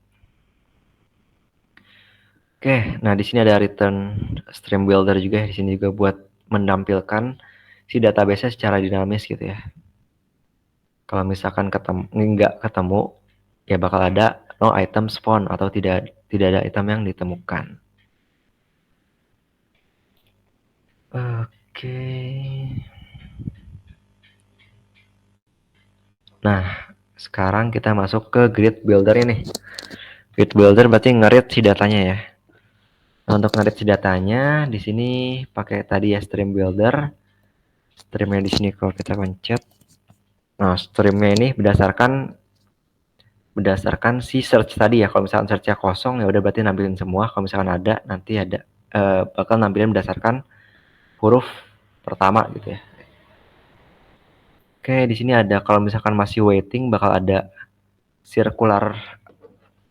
Oke, nah di sini ada return stream builder juga. Di sini juga buat menampilkan si database-nya secara dinamis gitu ya. Kalau misalkan nggak ketemu, ya bakal ada no item spawn atau tidak ada item yang ditemukan. Oke. Nah, sekarang kita masuk ke grid builder ini. Grid builder berarti nge-read si datanya ya. Nah, untuk nge-read si datanya di sini pakai tadi ya stream builder. Streamnya di sini kalau kita pencet. Nah, streamnya ini berdasarkan si search tadi ya. Kalau misalkan searchnya kosong ya udah berarti nampilin semua. Kalau misalkan ada nanti ada bakal nampilin berdasarkan huruf pertama gitu ya. Oke, di sini ada kalau misalkan masih waiting bakal ada circular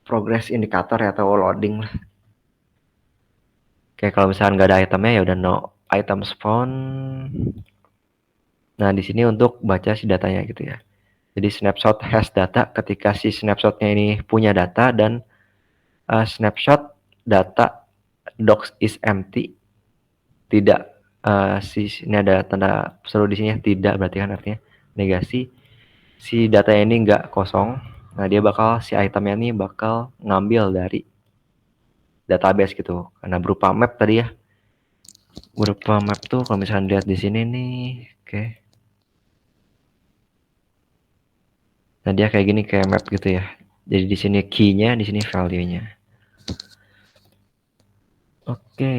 progress indicator ya atau loading lah. Oke, kalau misalkan nggak ada itemnya ya udah no item spawn. Nah, di sini untuk baca si datanya gitu ya. Jadi snapshot has data ketika si snapshotnya ini punya data dan snapshot data docs is empty. Tidak ini ada tanda seru di sini ya, tidak berarti kan artinya negasi. Si data ini nggak kosong. Nah, dia bakal si itemnya nih bakal ngambil dari database gitu. Karena berupa map tadi ya. Berupa map tuh kalau misalkan lihat di sini nih, oke. Nah, dia kayak gini kayak map gitu ya. Jadi di sini key-nya, di sini value-nya. Oke.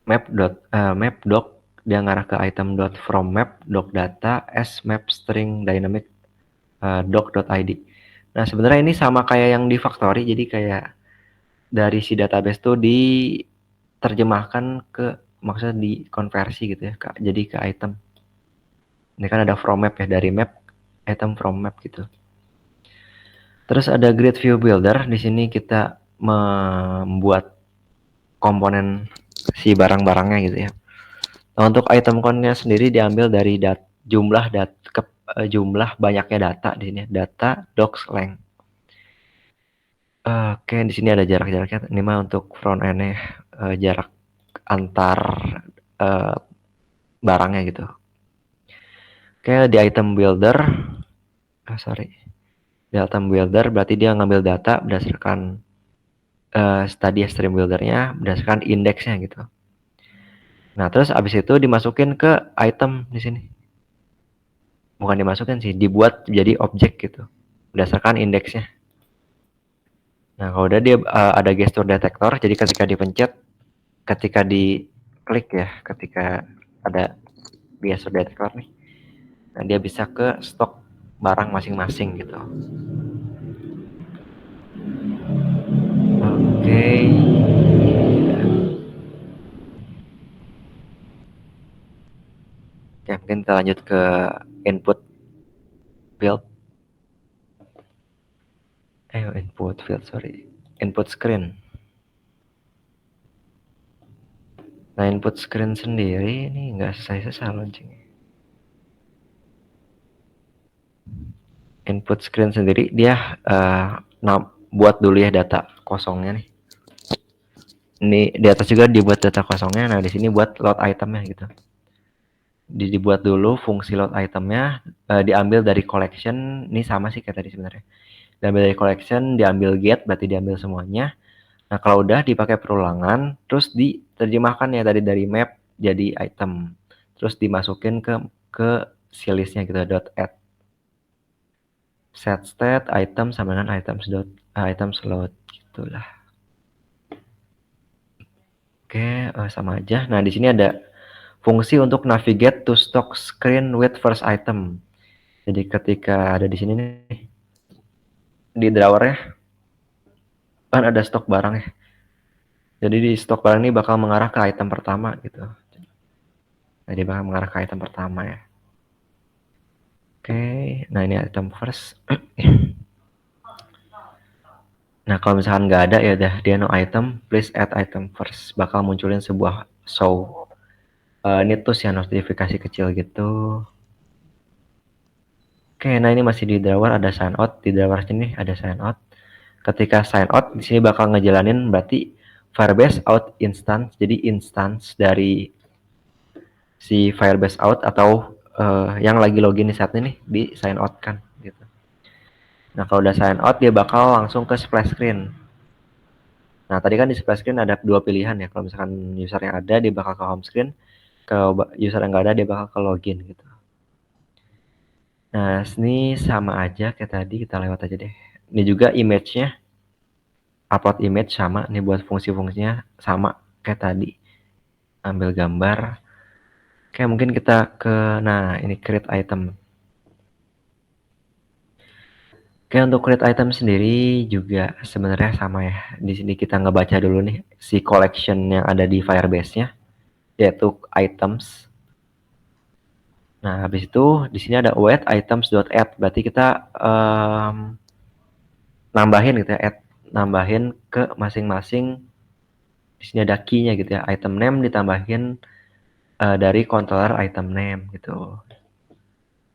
Map doc dia ngarah ke item dot from map doc data as map string dynamic doc.id. Nah, sebenarnya ini sama kayak yang di factory, jadi kayak dari si database tuh diterjemahkan ke, maksudnya dikonversi gitu ya, jadi ke item. Ini kan ada from map ya, dari map item from map gitu. Terus ada grid view builder, di sini kita membuat komponen si barang-barangnya gitu ya. Nah, untuk item count-nya sendiri diambil dari jumlah banyaknya data di sini, data docs length. Oke, di sini ada jarak-jaraknya. Ini mah untuk front end-nya jarak antar barangnya gitu. Oke, di item builder, di item builder berarti dia ngambil data berdasarkan tadi stream buildernya berdasarkan indeksnya gitu. Nah, terus abis itu dimasukin ke item di sini. Bukan dimasukin sih, dibuat jadi objek gitu berdasarkan indeksnya. Nah, kalau udah dia ada gesture detektor, jadi ketika dipencet, ketika diklik ya, ketika ada gesture detektor nih, nah dia bisa ke stok barang masing-masing gitu. Oke. Ya, mungkin kita lanjut ke input field. Input screen. Nah, input screen sendiri ini nggak selesai launchingnya. Input screen sendiri dia buat dulu ya data kosongnya nih. Ini di atas juga dibuat data kosongnya. Nah, di sini buat load itemnya gitu. Dibuat dulu fungsi load itemnya, diambil dari collection. Ini sama sih kayak tadi sebenarnya. Diambil dari collection, diambil get, berarti diambil semuanya. Nah, kalau udah dipakai perulangan, terus diterjemahkan ya tadi dari map jadi item. Terus dimasukin ke si listnya gitu, .add. Set state item sama dengan items load gitulah. Oke, sama aja. Nah, di sini ada fungsi untuk navigate to stock screen with first item. Jadi ketika ada di sini nih di drawer ya, kan ada stok barang ya. Jadi di stok barang ini bakal mengarah ke item pertama gitu. Jadi bakal mengarah ke item pertama ya. Oke, nah ini item first. Nah, kalau misalkan nggak ada ya udah dia no item, please add item first. Bakal munculin sebuah show. Ini tuh ya notifikasi kecil gitu. Oke, nah ini masih di drawer ada sign out. Di drawer sini ada sign out. Ketika sign out di sini bakal ngejalanin berarti Firebase out instance. Jadi instance dari si Firebase out atau yang lagi login di saat ini di sign out kan gitu. Nah, kalau udah sign out dia bakal langsung ke splash screen. Nah, tadi kan di splash screen ada dua pilihan ya. Kalau misalkan user yang ada dia bakal ke home screen, kalau user yang nggak ada dia bakal ke login gitu. Nah, ini sama aja kayak tadi, kita lewat aja deh. Ini juga image-nya, upload image sama, nih buat fungsi-fungsinya sama kayak tadi. Ambil gambar. Oke, mungkin kita nah ini create item. Oke, untuk create item sendiri juga sebenarnya sama ya. Di sini kita ngebaca dulu nih si collection yang ada di Firebase-nya, yaitu items. Nah, habis itu di sini ada await items.add. Berarti kita nambahin gitu ya, nambahin ke masing-masing. Di sini ada key-nya gitu ya. Item name ditambahin dari controller item name gitu.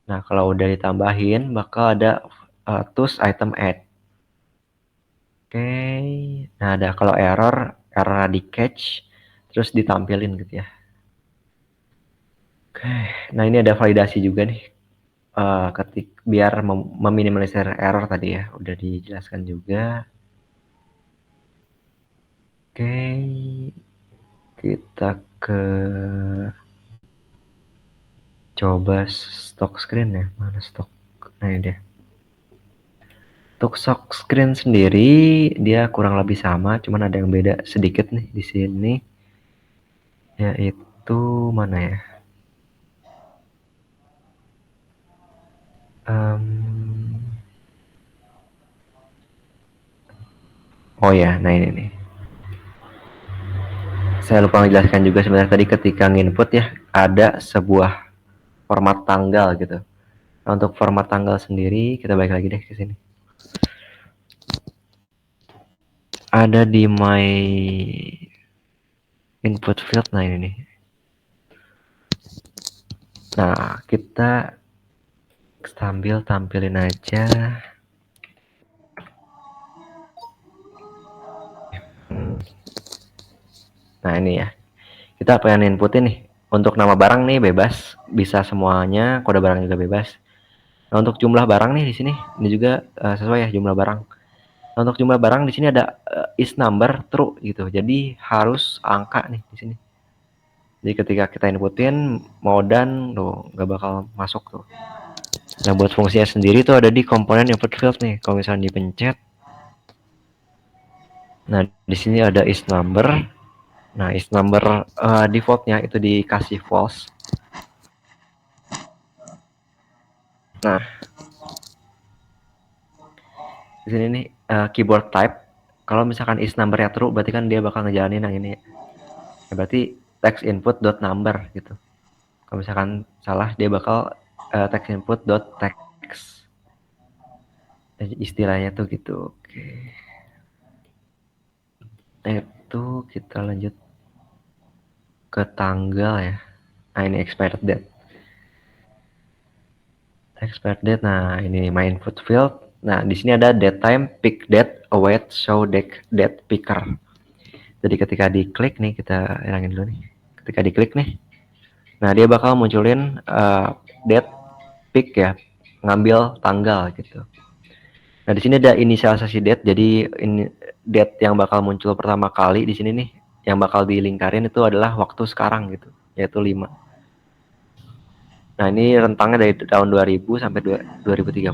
Nah, kalau udah ditambahin bakal ada tools item add. Oke. Nah, ada kalau error di catch terus ditampilin gitu ya. Oke. Nah, ini ada validasi juga nih. biar meminimalisir error tadi ya, udah dijelaskan juga. Oke, kita ke coba stock screen ya, mana stock? Nah ini dia. Untuk stock screen sendiri dia kurang lebih sama, cuman ada yang beda sedikit nih di sini, yaitu mana ya? Oh ya, nah ini nih. Saya lupa menjelaskan juga sebenarnya tadi ketika nginput ya, ada sebuah format tanggal gitu. Nah, untuk format tanggal sendiri kita balik lagi deh ke sini. Ada di my input field, nah ini nih. Nah, kita sambil tampilin aja. Nah ini ya, kita pengen inputin nih. Untuk nama barang nih bebas, bisa semuanya, kode barang juga bebas. Nah, untuk jumlah barang nih di sini, ini juga sesuai ya jumlah barang. Nah, untuk jumlah barang di sini ada is number true gitu. Jadi harus angka nih di sini. Jadi ketika kita inputin mau dan tuh nggak bakal masuk tuh. Nah buat fungsinya sendiri tuh ada di komponen input field nih. Kalau misalnya dipencet, nah di sini ada is number. Nah is number defaultnya itu dikasih false. Nah di sini nih keyboard type. Kalau misalkan is number-nya true, berarti kan dia bakal ngejalanin yang ini. Ya, berarti text input dot number gitu. Kalau misalkan salah, dia bakal text input dot text. Istilahnya tuh gitu. Oke. Nah, itu kita lanjut ke tanggal ya. Nah ini expired date. Expired date. Nah ini my input field. Nah di sini ada date time, pick date, await, show date picker. Jadi ketika diklik nih, kita hilangin dulu nih. Ketika diklik nih, nah dia bakal munculin date pick ya, ngambil tanggal gitu. Nah di sini ada inisialisasi date. Jadi ini date yang bakal muncul pertama kali di sini nih, yang bakal dilingkarin itu adalah waktu sekarang gitu, yaitu 5. Nah ini rentangnya dari tahun 2000 sampai 2030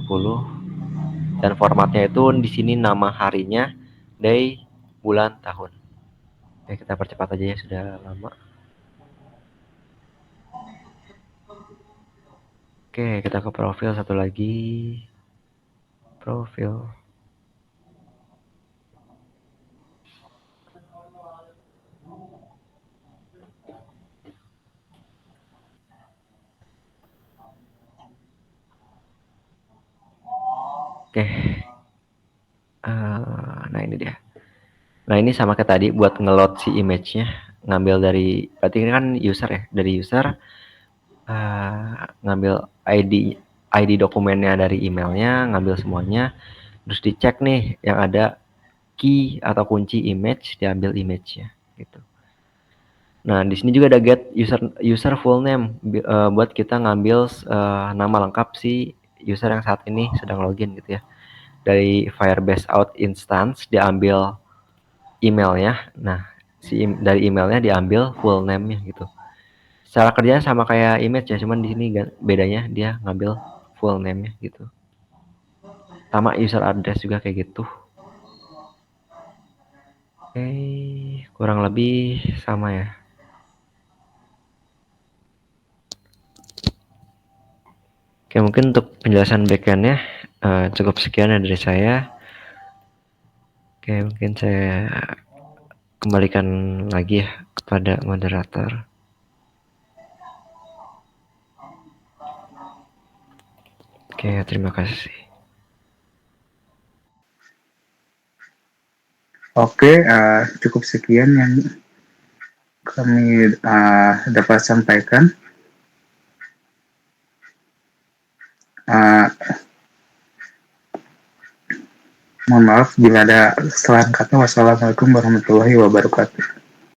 dan formatnya itu di sini nama harinya, day, bulan, tahun. Oke, kita percepat aja ya, sudah lama. Oke, kita ke profil satu lagi. Profil. Oke. Nah ini dia. Nah ini sama kayak tadi buat ngeload si image-nya, ngambil dari, berarti ini kan user ya, dari user ngambil ID dokumennya dari emailnya, ngambil semuanya, terus dicek nih yang ada key atau kunci image, diambil image-nya gitu. Nah di sini juga ada get user full name buat kita ngambil nama lengkap si user yang saat ini sedang login gitu ya. Dari Firebase out instance diambil emailnya. Nah dari emailnya diambil full name-nya gitu. Cara kerjanya sama kayak image ya, cuman di sini bedanya dia ngambil full name-nya gitu. Sama user address juga kayak gitu. Oke, kurang lebih sama ya. Oke, mungkin untuk penjelasan backend-nya cukup sekian dari saya. Oke, mungkin saya kembalikan lagi ya kepada moderator. Oke, terima kasih. Oke, cukup sekian yang kami dapat sampaikan. Mohon maaf bila ada kesalahan kata. Wassalamualaikum warahmatullahi wabarakatuh.